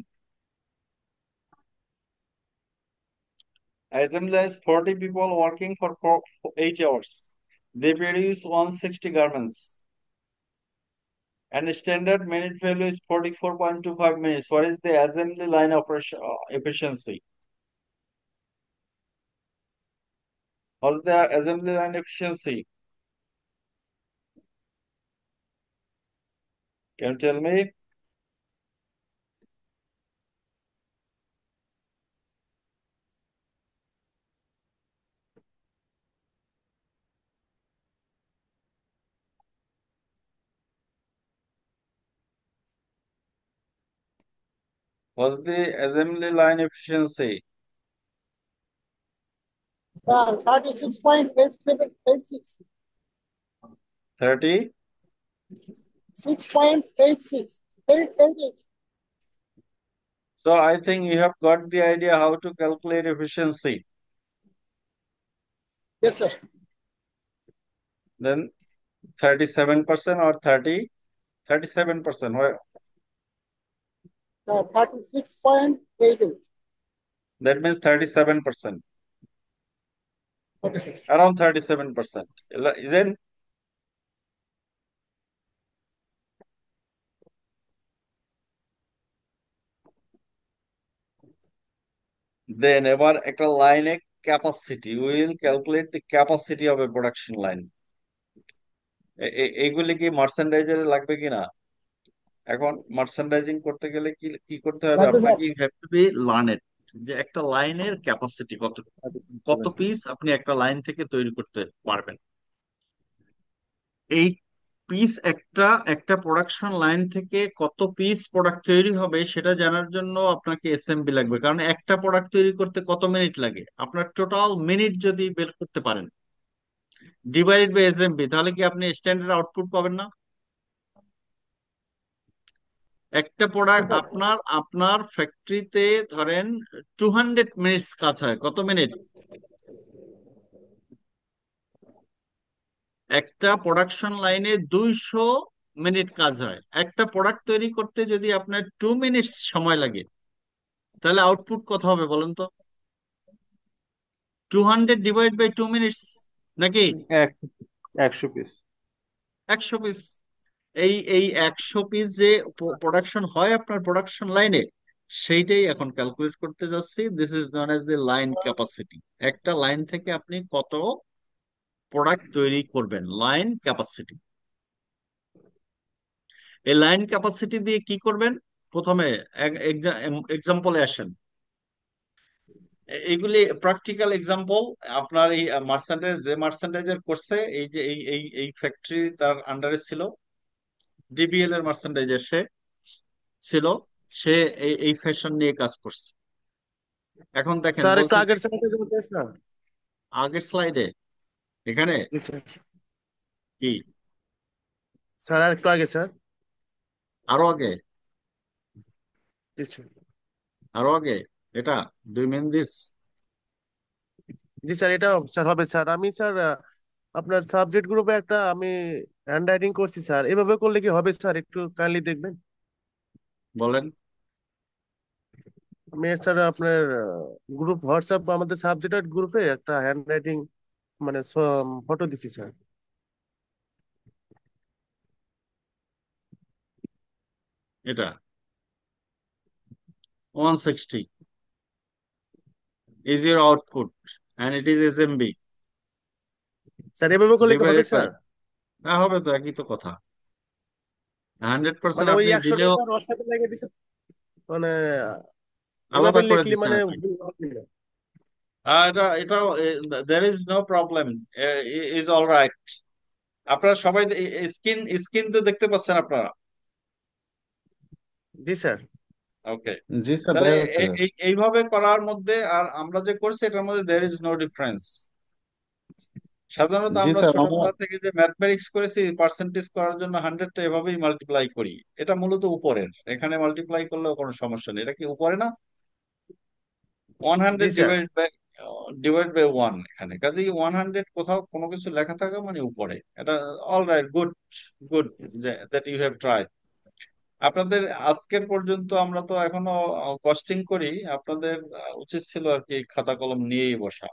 Assembly has 40 people working for 8 hours. They produce 160 garments, and standard minute value is 44.25 minutes. What is the assembly line operation efficiency? What's the assembly line efficiency? Can you tell me? What's the assembly line efficiency? Sir, 36.8786. 30? 6.86. 888. So I think you have got the idea how to calculate efficiency. Yes, sir. Then 37% or 30? 37%. 36.88. That means 37%, Okay, sir. around 37%. Then এবার একটা লাইনে capacity, will calculate the capacity of A production line. এইগুলি কি মার্চেন্ডাইজারে লাগবে কিনা? এখন merchandising করতে গেলে কি কি করতে হবে লাগবে স্যার। আপনাকে? You have to be learned যে একটা লাইনের ক্যাপাসিটি কত, কত পিস আপনি একটা লাইন থেকে তৈরি করতে পারবেন। এই পিস একটা একটা প্রোডাকশন লাইন থেকে কত পিস প্রোডাক্ট তৈরি হবে সেটা জানার জন্য আপনাকে এসএমবি লাগবে, কারণ একটা প্রোডাক্ট তৈরি করতে কত মিনিট লাগে আপনার টোটাল মিনিট যদি বের করতে পারেন ডিভাইডেড বাই এসএমবি, তাহলে কি আপনি স্ট্যান্ডার্ড আউটপুট পাবেন না? একটা প্রোডাক্ট আপনার আপনার ফ্যাক্টরিতে ধরেন 200 মিনিটস কাজ হয়, কত মিনিট? একটা প্রোডাকশন লাইনে 200 মিনিট কাজ হয়। একটা প্রোডাক্ট তৈরি করতে যদি আপনার 2 মিনিটস সময় লাগে তাহলে আউটপুট কত হবে বলেন তো? 200 ডিভাইড বাই 2 মিনিটস নাকি এক 100 পিস। 100 পিস। এই এই 100 পিস যে প্রোডাকশন হয় আপনার প্রোডাকশন লাইনে, সেইটাই এখন ক্যালকুলেট করতে যাচ্ছি। This is known as the line capacity. একটা লাইন থেকে আপনি কত প্রোডাক্ট তৈরি করবেন, লাইন ক্যাপাসিটি। এই লাইন ক্যাপাসিটি দিয়ে কি করবেন? প্রথমে এক্সাম্পলে আসেন। এইগুলি প্র্যাকটিক্যাল এক্সাম্পল। আপনার এই মার্চেন্টাইজ যে মার্চেন্টাইজার করছে, এই যে এই ফ্যাক্টরি তার আন্ডারে ছিল, ডিবিএল এর মার্চেন্টাইজার সে ছিল, সে এই ফ্যাশন নিয়ে কাজ করছে। এখন দেখেন স্যার একটু বলছে যে আগের স্যার স্যার। আগের স্লাইডে এখানে জি স্যার। কি স্যার আর একটু আগে স্যার। আরো আগে, জি স্যার। আরো আগে, এটা দুই মেন দিস। জি স্যার, এটা স্যার হবে স্যার। আমি স্যার আপনার সাবজেক্ট গ্রুপে একটা আমি হ্যান্ড রাইটিং করছি স্যার, এভাবে করলে কি হবে স্যার? একটু কাইন্ডলি দেখবেন। বলেন। আমি স্যার আপনার গ্রুপ হোয়াটসঅ্যাপ আমাদের সাবজেক্ট গ্রুপে একটা হ্যান্ড রাইটিং মানে ফটো দিচ্ছি স্যার। এটা 160 is your output and it is SMB sir এভাবে করলে কি হবে divided by, স্যার? হ্যাঁ হবে তো, একই তো কথা। 100% মানে ওই আপনি 100টা দিলেও স্যার ওর সাথে লাগিয়ে দিচ্ছে মানে এভাবে আলাদা করে লিখলি দিচ্ছেন মানে আর কি। ভুল হবে না। এটাও there is no problem, is all right। আপনারা সবাই স্ক্রিন স্ক্রিন তো দেখতে পাচ্ছেন আপনারা? জি স্যার। ওকে। জি স্যার, তাহলে দেখা যাচ্ছে। এইভাবে করার মধ্যে আর আমরা যে করছি এটার মধ্যে there is no difference। সাধারণত জি আমরা স্যার, আমার ছোটবেলা থেকে যে ম্যাথমেটিক্স করেছি পার্সেন্টেজ করার জন্য 100টা এভাবেই মাল্টিপ্লাই করি। এটা মূলত উপরের, এখানে মাল্টিপ্লাই করলেও কোনো সমস্যা নেই। এটা কি উপরে না? জি 100 স্যার। ডিভাইড বাই 1, এখানে কাজেই 100 কোথাও কোনো কিছু লেখা থাকা মানে উপরে। এটা all right, good good that you have tried. আপনাদের আজকের পর্যন্ত আমরা তো এখনো কস্টিং করি, আপনাদের উচিত ছিল আর কি খাতা কলম নিয়েই বসা।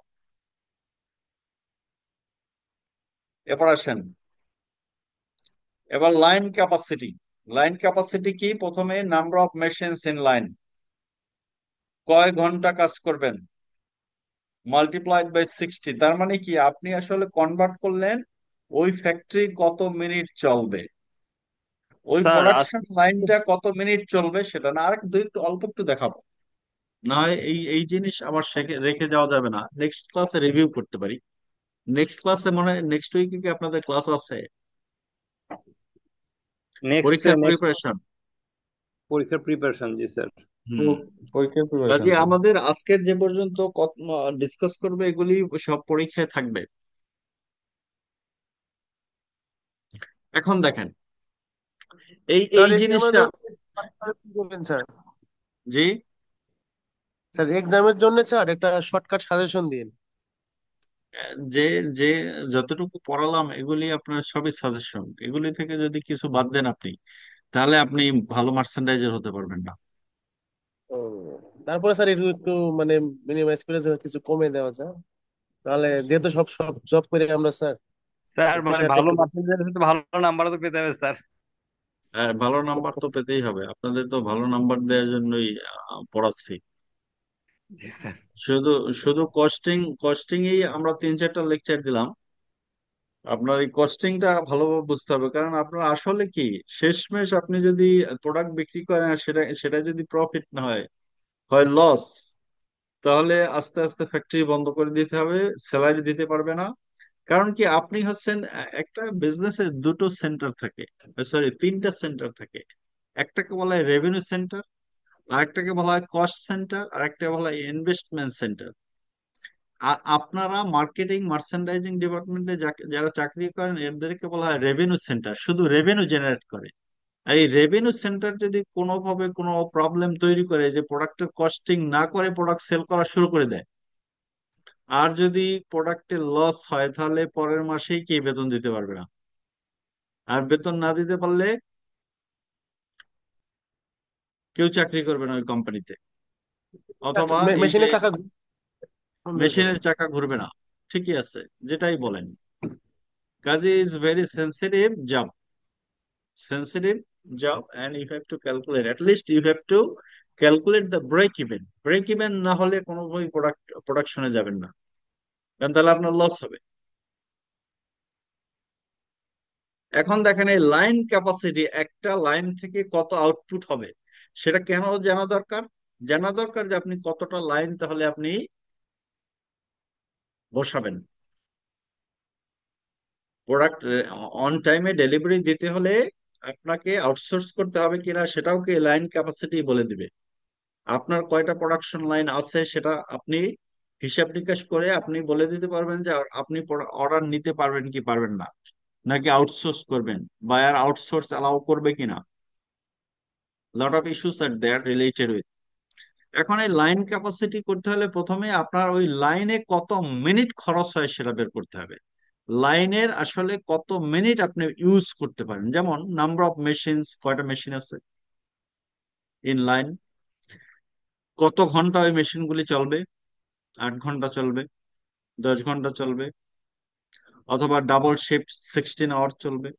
এবার আসেন, এবার লাইন ক্যাপাসিটি। লাইন ক্যাপাসিটি কি? প্রথমে number of machines in line, কয় ঘন্টা কাজ করবেন, মাল্টিপ্লাইড বাই 60। তার মানে কি আপনি আসলে কনভার্ট করলেন ওই ফ্যাক্টরি কত মিনিট চলবে, ওই স্যার প্রোডাকশন লাইনটা কত মিনিট চলবে সেটা না। আর একটু অল্প একটু দেখাবো, না হয় এই এই জিনিস আবার রেখে যাওয়া যাবে না, নেক্সট ক্লাসে রিভিউ করতে পারি। নেক্সট ক্লাসে মনে হয় নেক্সট উইকে কি আপনাদের ক্লাস আছে? নেক্সট পরীক্ষার নেক্সট প্রিপারেশন। পরীক্ষার প্রিপারেশন। জি স্যার। হুম। পরীক্ষার প্রিপারেশন কাজে স্যার। আমাদের আজকের যে পর্যন্ত ডিসকাস করবে এগুলি সব পরীক্ষায় থাকবে। এখন দেখেন এই স্যার এই এক্সামের জিনিসটা। জন্য কি করবেন স্যার? জি, স্যার এক্সামের জন্য স্যার একটা শর্টকাট সাজেশন দিন। যে যে যতটুকু পড়ালাম এগুলি আপনার সবই সাজেশন, এগুলি থেকে যদি কিছু বাদ দেন আপনি, তাহলে আপনি ভালো মার্চেন্ডাইজার হতে পারবেন না। ও তারপরে স্যার একটু একটু মানে মিনিমাইজ করে যেন কিছু কমে দেওয়া যায়, তাহলে যেহেতু সব সব জব করে আমরা স্যার, স্যার মানে প্রেশারটা ভালো একটু মার্কেটদের সাথে ভালো নাম্বারও তো পেতে হবে স্যার। হ্যাঁ, ভালো নাম্বার তো পেতেই হবে, আপনাদের তো ভালো নাম্বার দেওয়ার জন্যই পড়াচ্ছি। জি স্যার। শুধু শুধু কস্টিংই আমরা 3-4টা লেকচার দিলাম। আপনার এই কস্টিংটা ভালোভাবে বুঝতে হবে, কারণ আপনার আসলে কি, শেষমেশ আপনি যদি প্রোডাক্ট বিক্রি করেন আর সেটা সেটা যদি প্রফিট না হয়, হয় লস, তাহলে আস্তে আস্তে ফ্যাক্টরি বন্ধ করে দিতে হবে, স্যালারি দিতে পারবে না। কারণ কি, আপনি হচ্ছেন একটা বিজনেসে দুটো সেন্টার থাকে, সরি 3টা সেন্টার থাকে। একটাকে বলা হয় রেভিনিউ সেন্টার, আরেকটাকে বলা হয় কস্ট সেন্টার, আরেকটা বলা হয় ইনভেস্টমেন্ট সেন্টার। আর আপনারা মার্কেটিং মার্চেন্ডাইজিং ডিপার্টমেন্টে যারা চাকরি করেন এদেরকে বলা হয় রেভিনিউ সেন্টার, শুধু রেভিনিউ জেনারেট করে। আর এই রেভিনিউ সেন্টার যদি কোনোভাবে কোনো প্রবলেম তৈরি করে, যে প্রোডাক্টের কস্টিং না করে প্রোডাক্ট সেল করা শুরু করে দেয়, আর যদি প্রোডাক্টের লস হয়, তাহলে পরের মাসেই কি বেতন দিতে পারবে না। আর বেতন না দিতে পারলে কেউ চাকরি করবে না ওই কোম্পানিতে, অথবা এই যে মেশিনের চাকা বন্ধ হয়ে যাবে। মেশিনের চাকা ঘুরবে না। ঠিকই আছে, যেটাই বলেন। কাজে is very sensitive job, sensitive job, and you have to calculate, at least you have to calculate the break even না হলে কোনোভাবেই প্রোডাকশনে যাবেন না, কারণ তাহলে আপনার লস হবে। এখন দেখেন, এই লাইন ক্যাপাসিটি, একটা লাইন থেকে কত আউটপুট হবে সেটা কেন জানা দরকার? জানা দরকার যে আপনি কতটা লাইন তাহলে আপনি বসাবেন। প্রোডাক্ট অন টাইমে ডেলিভারি দিতে হলে আপনাকে আউটসোর্স করতে হবে কিনা সেটাও কি লাইন ক্যাপাসিটি বলে দিবে। আপনার কয়টা প্রোডাকশন লাইন আছে সেটা আপনি হিসাব নিকাশ করে আপনি বলে দিতে পারবেন যে আপনি অর্ডার নিতে পারবেন কি পারবেন না, নাকি আউটসোর্স করবেন, বায়ার আউটসোর্স অ্যালাউ করবে কিনা। Lot of issues are there related with. এখন এই লাইন ক্যাপাসিটি করতে হলে প্রথমে আপনার ওই লাইনে কত মিনিট খরচ হয় সেটা বের করতে হবে। লাইনের আসলে কত মিনিট আপনি ইউজ করতে পারেন, যেমন নাম্বার অফ মেশিনস, কয়টা মেশিন আছে ইন লাইন, কত ঘন্টা ওই মেশিনগুলি চলবে, 8 ঘন্টা চলবে, 10 ঘন্টা চলবে, অথবা ডাবল শিফট 16 আওয়ার চলবে।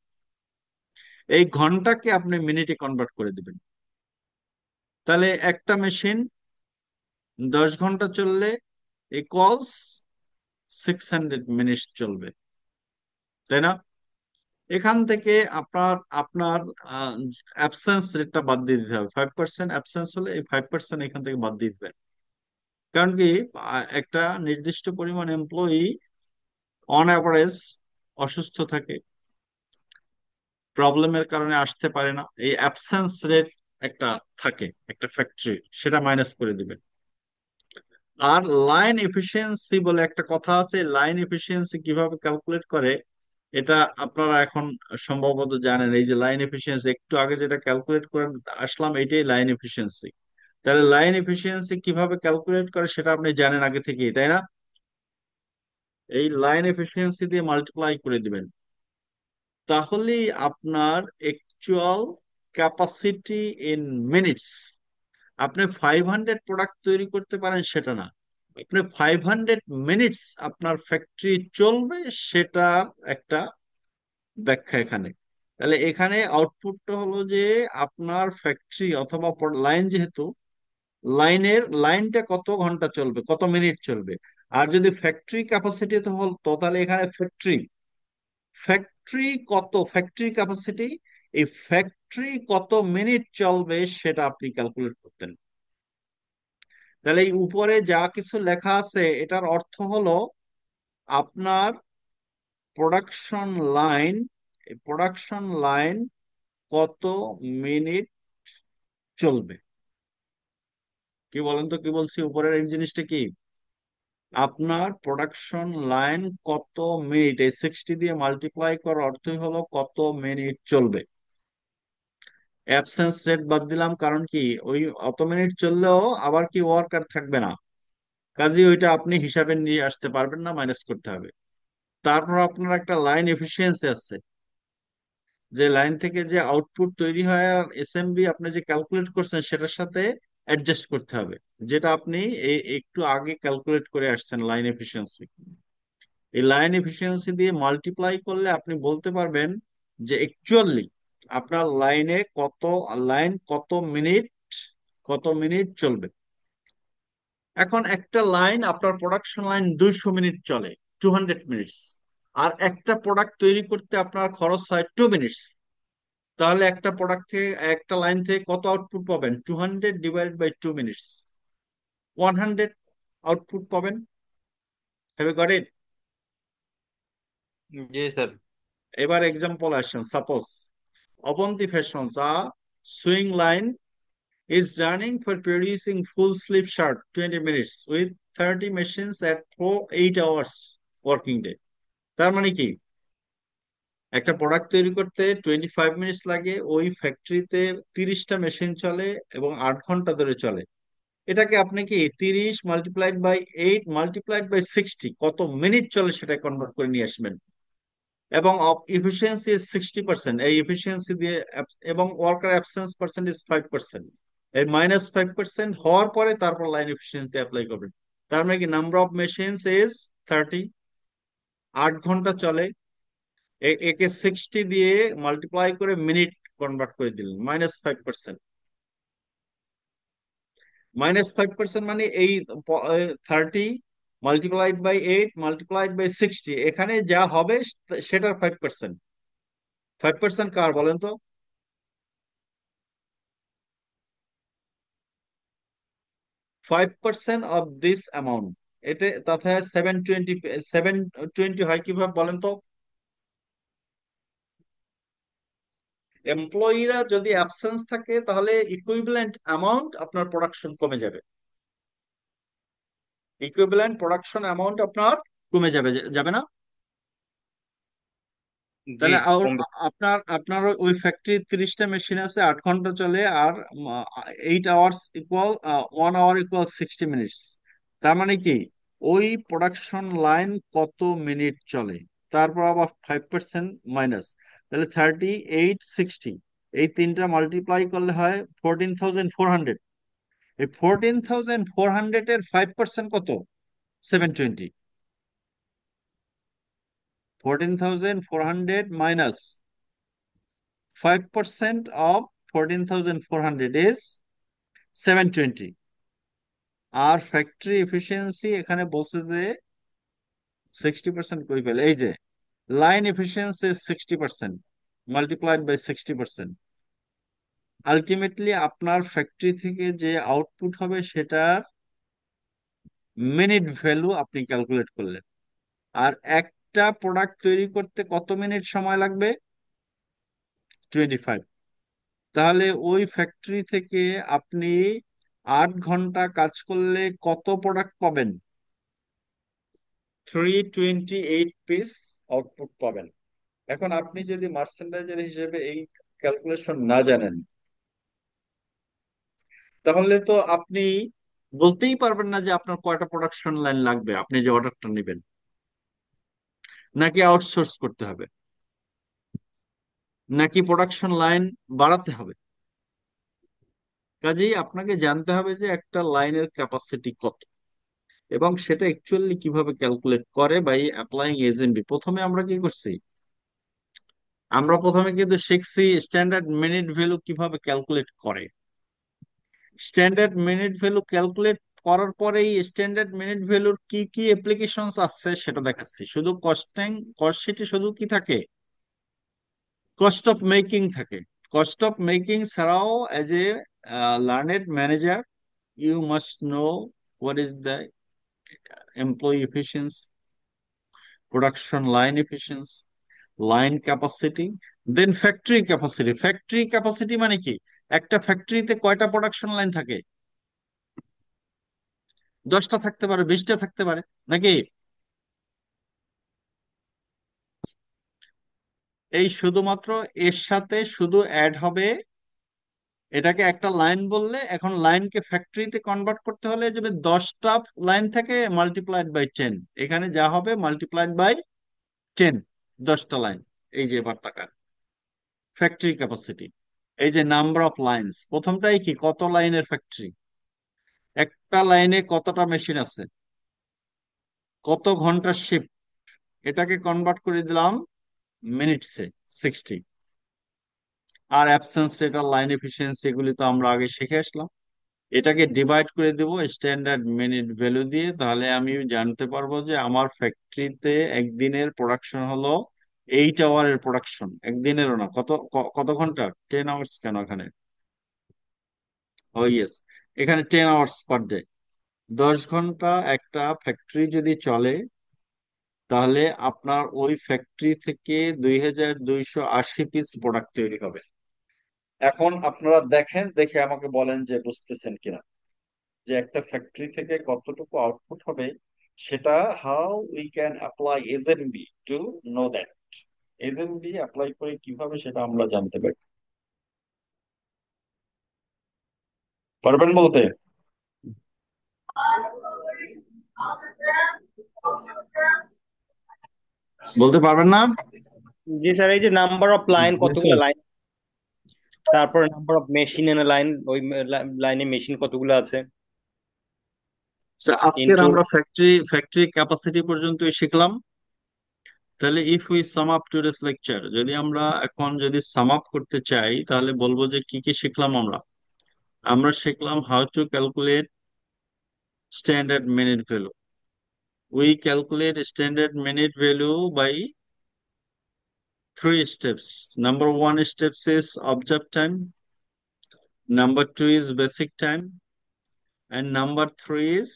এই ঘন্টাকে আপনি মিনিটে কনভার্ট করে দিবেন। তাহলে একটা মেশিন 10 ঘন্টা চললে ইকুয়ালস 600 মিনিট চলবে, তাই না? এখান থেকে আপনার আপনার অ্যাবসেন্স রেটটা বাদ দিয়ে দিতে হবে। 5% অ্যাবসেন্স হলে এই 5% এখান থেকে বাদ দিয়ে দিবেন। কারণ কি, একটা নির্দিষ্ট পরিমাণ এমপ্লয়ি অন অ্যাভারেজ অসুস্থ থাকে, প্রবলেমের কারণে আসতে পারে না, এই অ্যাবসেন্স রেট একটা থাকে একটা ফ্যাক্টরি, সেটা মাইনাস করে দিবেন। আর লাইন এফিসিয়েন্সি বলে একটা কথা আছে, লাইন এফিসিয়েন্সি কিভাবে ক্যালকুলেট করে এটা আপনারা এখন সম্ভবত জানেন। এই যে লাইন এফিসিয়েন্সি, একটু আগে যেটা ক্যালকুলেট করে আসলাম, এটাই লাইন এফিসিয়েন্সি। তাহলে লাইন এফিসিয়েন্সি কিভাবে ক্যালকুলেট করে সেটা আপনি জানেন আগে থেকেই, তাই না? এই লাইন এফিসিয়েন্সি দিয়ে মাল্টিপ্লাই করে দিবেন, তাহলেই আপনার অ্যাকচুয়াল ক্যাপাসিটি ইন মিনিটস। আপনি 500 প্রোডাক্ট তৈরি করতে পারেন সেটা না, আপনি 500 মিনিটস আপনার ফ্যাক্টরি চলবে সেটা একটা ব্যাখ্যা এখানে। তাহলে এখানে আউটপুটটা হলো যে আপনার ফ্যাক্টরি অথবা লাইন, যেহেতু লাইনটা কত ঘন্টা চলবে, কত মিনিট চলবে। আর যদি ফ্যাক্টরি ক্যাপাসিটি তো হল তো, তাহলে এখানে ফ্যাক্টরি ক্যাপাসিটি, এই ফ্যাক্টরি কত মিনিট চলবে সেটা আপনি ক্যালকুলেট করতেন। তাহলে এই উপরে যা কিছু লেখা আছে এটার অর্থ হলো আপনার প্রোডাকশন লাইন, প্রোডাকশন লাইন কত মিনিট চলবে। কি বলেন তো, কি বলছি উপরের এই জিনিসটা কি? আপনার প্রোডাকশন লাইন কত মিনিট, এই 60 দিয়ে মাল্টিপ্লাই করার অর্থই হলো কত মিনিট চলবে। অ্যাবসেন্স রেট বাদ দিলাম, কারণ কি ওই অত মিনিট চললেও আবার কি ওয়ার্কার থাকবে না, কাজে ওইটা আপনি হিসাবে নিয়ে আসতে পারবেন না, মাইনাস করতে হবে। তারপর আপনার একটা লাইন এফিসিয়েন্সি আছে, যে লাইন থেকে যে আউটপুট তৈরি হয় আর এসএমবি আপনি যে ক্যালকুলেট করছেন সেটার সাথে অ্যাডজাস্ট করতে হবে, যেটা আপনি একটু আগে ক্যালকুলেট করে আসছেন লাইন এফিসিয়েন্সি। এই লাইন এফিসিয়েন্সি দিয়ে মাল্টিপ্লাই করলে আপনি বলতে পারবেন যে অ্যাকচুয়ালি আপনার লাইন কত মিনিট চলবে। এখন একটা লাইন, আপনার প্রোডাকশন লাইন 200 মিনিট চলে, 200 মিনিটস, আর একটা প্রোডাক্ট তৈরি করতে আপনার খরচ হয় 2 মিনিটস। তাহলে একটা লাইন থেকে কত আউটপুট পাবেন? 200 / 2 মিনিটস, 100 আউটপুট পাবেন। Have you got it? জি স্যার। এবার এক্সাম্পল আসেন। Suppose Avanti Fashions, a sewing line is running for producing full sleeve shirt 20 minutes with 30 machines at 8 hours working day. তার মানে কি, একটা প্রোডাক্ট তৈরি করতে 25 মিনিটস লাগে, ওই ফ্যাক্টরিতে 30টা মেশিন চলে এবং 8 ঘন্টা ধরে চলে। এটাকে আপনি কি 30 × 8 × 60 কত মিনিট চলে সেটা কনভার্ট করে নিয়ে আসবেন। এবং ইফিসিয়েন্সি 60%, এই ইফিসিয়েন্সি দিয়ে এবং ওয়ার্কার অ্যাবসেন্স পার্সেন্টেজ 5%, এই -5% হওয়ার পরে তারপর লাইন এফিসিয়েন্সি অ্যাপ্লাই করবেন। তার মানে কি, নাম্বার অফ মেশিনস ইজ 30, 8 ঘন্টা চলে, একে 60 দিয়ে মাল্টিপ্লাই করে মিনিট কনভার্ট করে দিলেন, -5%। -5% মানে এই 30 × 8 × 60, এখানে যা হবে সেটার 5%। 5% কার বলেন তো? 5% অফ দিস অ্যামাউন্ট, এটা তাতে 720 হয় কিভাবে বলেন তো? এমপ্লয়িরা যদি অ্যাবসেন্স থাকে তাহলে ইকুইভ্যালেন্ট অ্যামাউন্ট আপনার প্রোডাকশন কমে যাবে, ইকুইভ্যালেন্ট প্রোডাকশন অ্যামাউন্ট আপনার কমে যাবে, যাবে না? জি তাহলে কমবে। আপনার আপনার ওই ফ্যাক্টরি 30টা মেশিন আছে, 8 ঘন্টা চলে, আর 8 hours equal 1 hour equal 60 minutes. তার মানে কি, ওই প্রোডাকশন লাইন কত মিনিট চলে, তারপর আবার 5% মাইনাস, তাহলে 38, 60, এই তিনটা মাল্টিপ্লাই করলে হয় 14,400। এই 14,400 এর 5% কত? 720। 14,400 মাইনাস 5% of 14,400 is 720। আর ফ্যাক্টরি এফিসিয়েন্সি এখানে বলছে যে 60% কই পেলে, এই যে line efficiency 60% multiplied by 60%। Ultimately আপনার ফ্যাক্টরি থেকে যে আউটপুট হবে সেটার মিনিট ভ্যালু আপনি ক্যালকুলেট করলেন। আর একটা প্রোডাক্ট তৈরি করতে কত মিনিট সময় লাগবে? 25। তাহলে ওই ফ্যাক্টরি থেকে আপনি 8 ঘন্টা কাজ করলে কত প্রোডাক্ট পাবেন? 328 পিস আউটপুট পাবেন। এখন আপনি যদি মার্চেন্ডাইজার হিসেবে এই ক্যালকুলেশন না জানেন, তাহলে তো আপনি বলতেই পারবেন না যে আপনার কয়টা প্রোডাকশন লাইন লাগবে আপনি যে অর্ডারটা নেবেন, নাকি আউটসোর্স করতে হবে, নাকি প্রোডাকশন লাইন বাড়াতে হবে। কাজেই আপনাকে জানতে হবে যে একটা লাইনের ক্যাপাসিটি কত, এবং সেটা অ্যাকচুয়ালি কিভাবে ক্যালকুলেট করে বাই অ্যাপ্লাইং এসএমবি। প্রথমে আমরা কি করছি? আমরা প্রথমে কিন্তু শিখছি স্ট্যান্ডার্ড মিনিট ভ্যালু কিভাবে ক্যালকুলেট করে। স্ট্যান্ডার্ড মিনিট ভ্যালু ক্যালকুলেট করার পরেই স্ট্যান্ডার্ড মিনিট ভ্যালুর কি কি অ্যাপ্লিকেশনস আছে সেটা দেখাচ্ছি। শুধু কস্ট শিটে শুধু কি থাকে? কস্ট অফ মেকিং থাকে। কস্ট অফ মেকিং ছাড়াও as a learned manager you must know what is the employee efficiency, production line efficiency, line capacity, then factory capacity. Factory capacity মানে কি? একটা ফ্যাক্টরিতে কয়টা প্রোডাকশন লাইন থাকে? 10টা থাকতে পারে, 20টা থাকতে পারে, নাকি? এই শুধুমাত্র এর সাথে শুধু অ্যাড হবে, এটাকে একটা লাইন বললে, এখন লাইনকে ফ্যাক্টরিতে কনভার্ট করতে হলে যদি 10টা লাইন থাকে মাল্টিপ্লাইড বাই 10, এখানে যা হবে মাল্টিপ্লাইড বাই 10, 10টা লাইন। এই যে এবার তাকান, ফ্যাক্টরি ক্যাপাসিটি, এই যে নাম্বার অফ লাইন্স, প্রথমটাই কি, কত লাইনের ফ্যাক্টরি? একটা লাইনে কতটা মেশিন আছে, কত ঘন্টা শিফট, এটাকে কনভার্ট করে দিলাম মিনিটসে, 60। আর অ্যাবসেন্স রেট আর লাইন এফিসিয়েন্সি এগুলি তো আমরা আগে শিখে আসলাম। এটাকে ডিভাইড করে দেব স্ট্যান্ডার্ড মিনিট ভ্যালু দিয়ে, তাহলে আমি জানতে পারবো যে আমার ফ্যাক্টরিতে একদিনের প্রোডাকশন হলো 8 আওয়ারের প্রোডাকশন। একদিনেরও না, কত ঘন্টা, 10 আওয়ার্স কেন এখানে, ও ইয়েস, এখানে 10 আওয়ার্স পার ডে। 10 ঘন্টা একটা ফ্যাক্টরি যদি চলে, তাহলে আপনার ওই ফ্যাক্টরি থেকে 2280 পিস প্রোডাক্ট তৈরি হবে। এখন আপনারা দেখেন, দেখে আমাকে বলেন যে বুঝতেছেন কিনা, যে একটা ফ্যাক্টরি থেকে কতটুকু আউটপুট হবে সেটা, how we can apply SMB to know that. SMB apply করে কিভাবে সেটা আমরা জানতে পারি, পারবেন বলতে? বলতে পারবেন না? জি স্যার, এই যে নাম্বার অফ লাইন, জি কতগুলো স্যার। লাইন, তারপর number of machine N line, ওই লাইনে মেশিন কতগুলো আছে, আজকের ইনটু। আমরা ফ্যাক্টরি ক্যাপাসিটি পর্যন্তই শিখলাম। তাহলে if we sum up today's lecture, যদি আমরা এখন যদি সাম আপ করতে চাই, তাহলে বলবো যে কি কি শিখলাম আমরা। আমরা শিখলাম how to calculate standard minute value. We calculate standard minute value by 3 steps. Number one steps is observed time. Number two is basic time. And number three is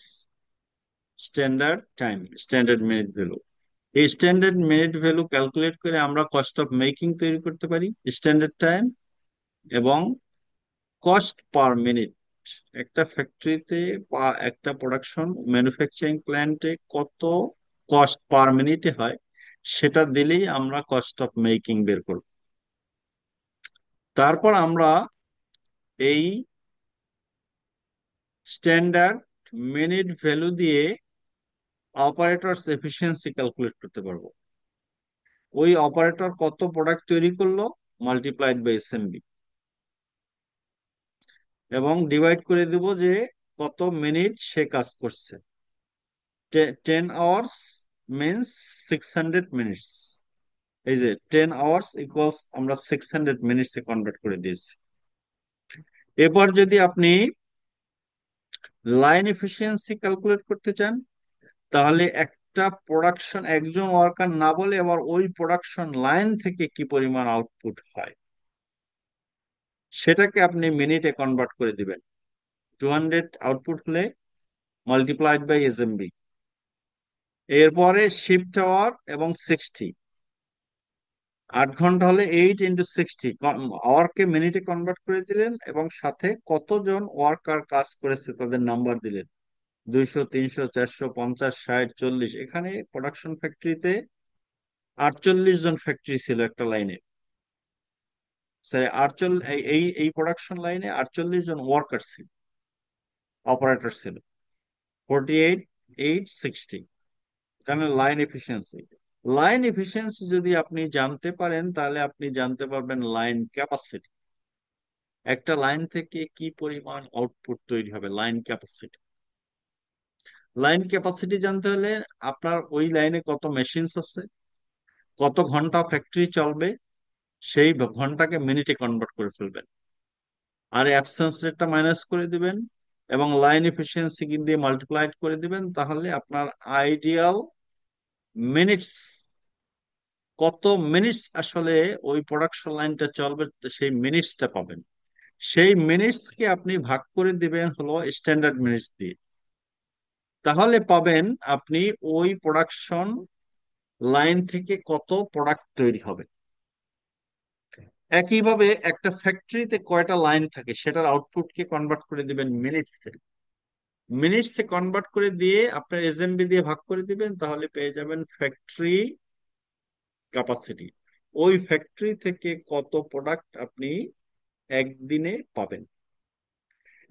standard time, standard minute value. এই standard minute value calculate করে আমরা cost of making তৈরি করতে পারি, standard time এবং cost per minute. একটা ফ্যাক্টরিতে বা একটা প্রোডাকশন ম্যানুফ্যাকচারিং প্ল্যান্টে কত কস্ট পার মিনিটে হয়, সেটা দিলেই আমরা কস্ট অফ মেকিং বের করব। তারপর আমরা এই স্ট্যান্ডার্ড মিনিট ভ্যালু দিয়ে অপারেটরস এফিসিয়েন্সি ক্যালকুলেট করতে পারবো। ওই অপারেটর কত প্রোডাক্ট তৈরি করলো মাল্টিপ্লাইড বাই এসএমবি, এবং ডিভাইড করে দিব যে কত মিনিট সে কাজ করছে। 10 আওয়ার্স মিনস 600 মিনিটস। এই যে 10 আওয়ার্স ইকুয়ালস আমরা 600 মিনিটসে কনভার্ট করে দিয়েছি। এরপর যদি আপনি লাইন এফিসিয়েন্সি ক্যালকুলেট করতে চান, তাহলে একটা প্রোডাকশন একজন ওয়ার্কার না বলে এবার ওই প্রোডাকশন লাইন থেকে কি পরিমাণ আউটপুট হয় সেটাকে আপনি মিনিটে কনভার্ট করে দিবেন। 200 আউটপুট হলে মাল্টিপ্লাইড বাই এসএমবি। এরপরে শিফট আওয়ার এবং 60, 8 ঘন্টা হলে 8 × 60, আওয়ারকে মিনিটে কনভার্ট করে দিলেন এবং সাথে কতজন ওয়ার্কার কাজ করেছে তাদের নাম্বার দিলেন, 200, 300, 400, 50, 60, 40। এখানে প্রোডাকশন ফ্যাক্টরিতে 48 জন ফ্যাক্টরি ছিল একটা লাইনে, সরি 48, এই প্রোডাকশন লাইনে 48 জন ওয়ার্কার ছিল, অপারেটর ছিল। 48, 8, 60, তাহলে লাইন এফিসিয়েন্সি। লাইন এফিসিয়েন্সি যদি আপনি জানতে পারেন, তাহলে আপনি জানতে পারবেন লাইন ক্যাপাসিটি। একটা লাইন থেকে কি পরিমাণ আউটপুট তৈরি হবে, লাইন ক্যাপাসিটি। লাইন ক্যাপাসিটি জানতে হলে আপনার ওই লাইনে কত মেশিনস আছে, কত ঘন্টা ফ্যাক্টরি চলবে, সেই ঘন্টাকে মিনিটে কনভার্ট করে ফেলবেন, আর অ্যাবসেন্স রেটটা মাইনাস করে দিবেন এবং লাইন এফিসিয়েন্সি দিয়ে মাল্টিপ্লাইড করে দিবেন। তাহলে আপনার আইডিয়াল মিনিটস, কত মিনিটস আসলে ওই প্রোডাকশন লাইনটা চলবে, সেই মিনিটসটা পাবেন। সেই মিনিটসকে আপনি ভাগ করে দিবেন হলো স্ট্যান্ডার্ড মিনিটস দিয়ে, তাহলে পাবেন আপনি ওই প্রোডাকশন লাইন থেকে কত প্রোডাক্ট তৈরি হবে। একইভাবে একটা ফ্যাক্টরিতে কয়টা লাইন থাকে সেটার আউটপুটকে কনভার্ট করে দিবেন মিনিটসে। মিনিটসে কনভার্ট করে দিয়ে আপনার এসএমবি দিয়ে ভাগ করে দিবেন, তাহলে পেয়ে যাবেন ফ্যাক্টরি ক্যাপাসিটি। ওই ফ্যাক্টরি থেকে কত প্রোডাক্ট আপনি একদিনে পাবেন।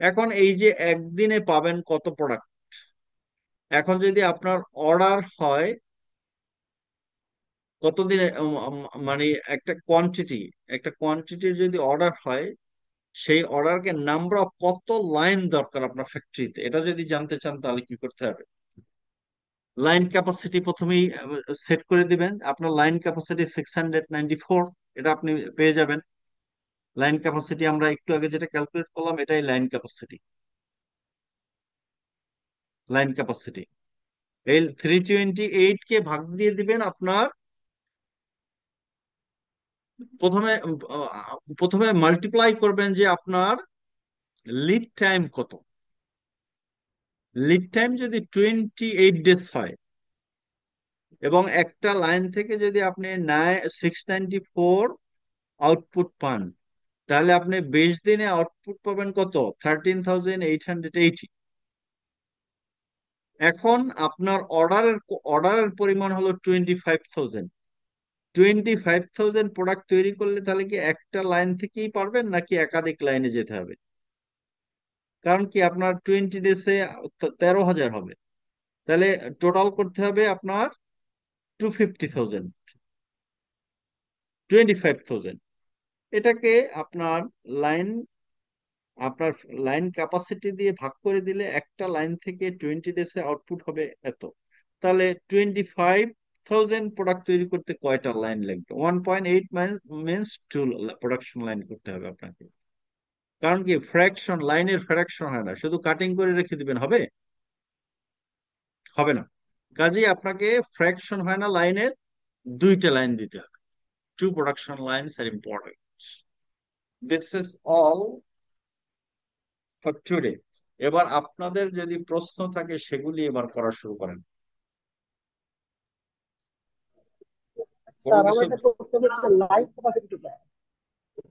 এখন এই যে একদিনে পাবেন কত প্রোডাক্ট, এখন যদি আপনার অর্ডার হয় কতদিনে, মানে একটা কোয়ান্টিটির যদি অর্ডার হয় সেই অর্ডারকে নাম্বার অফ কত লাইন দরকার আপনার ফ্যাক্টরিতে, এটা যদি জানতে চান তাহলে কি করতে হবে? লাইন ক্যাপাসিটি প্রথমেই সেট করে দিবেন। আপনার লাইন ক্যাপাসিটি 694, এটা আপনি পেয়ে যাবেন। লাইন ক্যাপাসিটি আমরা একটু আগে যেটা ক্যালকুলেট করলাম, এটাই লাইন ক্যাপাসিটি। লাইন ক্যাপাসিটি এই 328 কে ভাগ দিয়ে দিবেন আপনার প্রথমে প্রথমে মাল্টিপ্লাই করবেন যে আপনার লিড টাইম কত। লিড টাইম যদি 28 ডেজ হয় এবং একটা লাইন থেকে যদি আপনি 694 আউটপুট পান, তাহলে আপনি 20 দিনে আউটপুট পাবেন কত? 13,880। এখন আপনার অর্ডারের পরিমাণ হলো 25,000। 25,000 প্রোডাক্ট তৈরি করলে তাহলে কি একটা লাইন থেকেই পারবেন নাকি একাধিক লাইনে যেতে হবে? কারণ কি আপনার 20 ডেজে 13,000 হবে, তাহলে টোটাল করতে হবে আপনার 250,000, 25,000। এটাকে আপনার লাইন আপনার লাইন ক্যাপাসিটি দিয়ে ভাগ করে দিলে একটা লাইন থেকে 20 ডেজে আউটপুট হবে এত। তাহলে 25,000 প্রোডাক্ট তৈরি করতে কয়টা লাইন লাগবে? 1.8 মিনস 2 প্রোডাকশন লাইন করতে হবে আপনাকে। কারণ কি ফ্র্যাকশন, লাইনের ফ্র্যাকশন হয় না, শুধু কাটিং করে রেখে দিবেন হবে? হবে না। কাজেই আপনাকে ফ্র্যাকশন হয় না লাইনের, 2টা লাইন দিতে হবে। 2 production lines R important. This is all for today. এবার আপনাদের যদি প্রশ্ন থাকে সেগুলি এবার করা শুরু করেন। কোনো স্যার, কিছু আমার একটা প্রশ্ন হচ্ছে লাইন ক্যাপাসিটি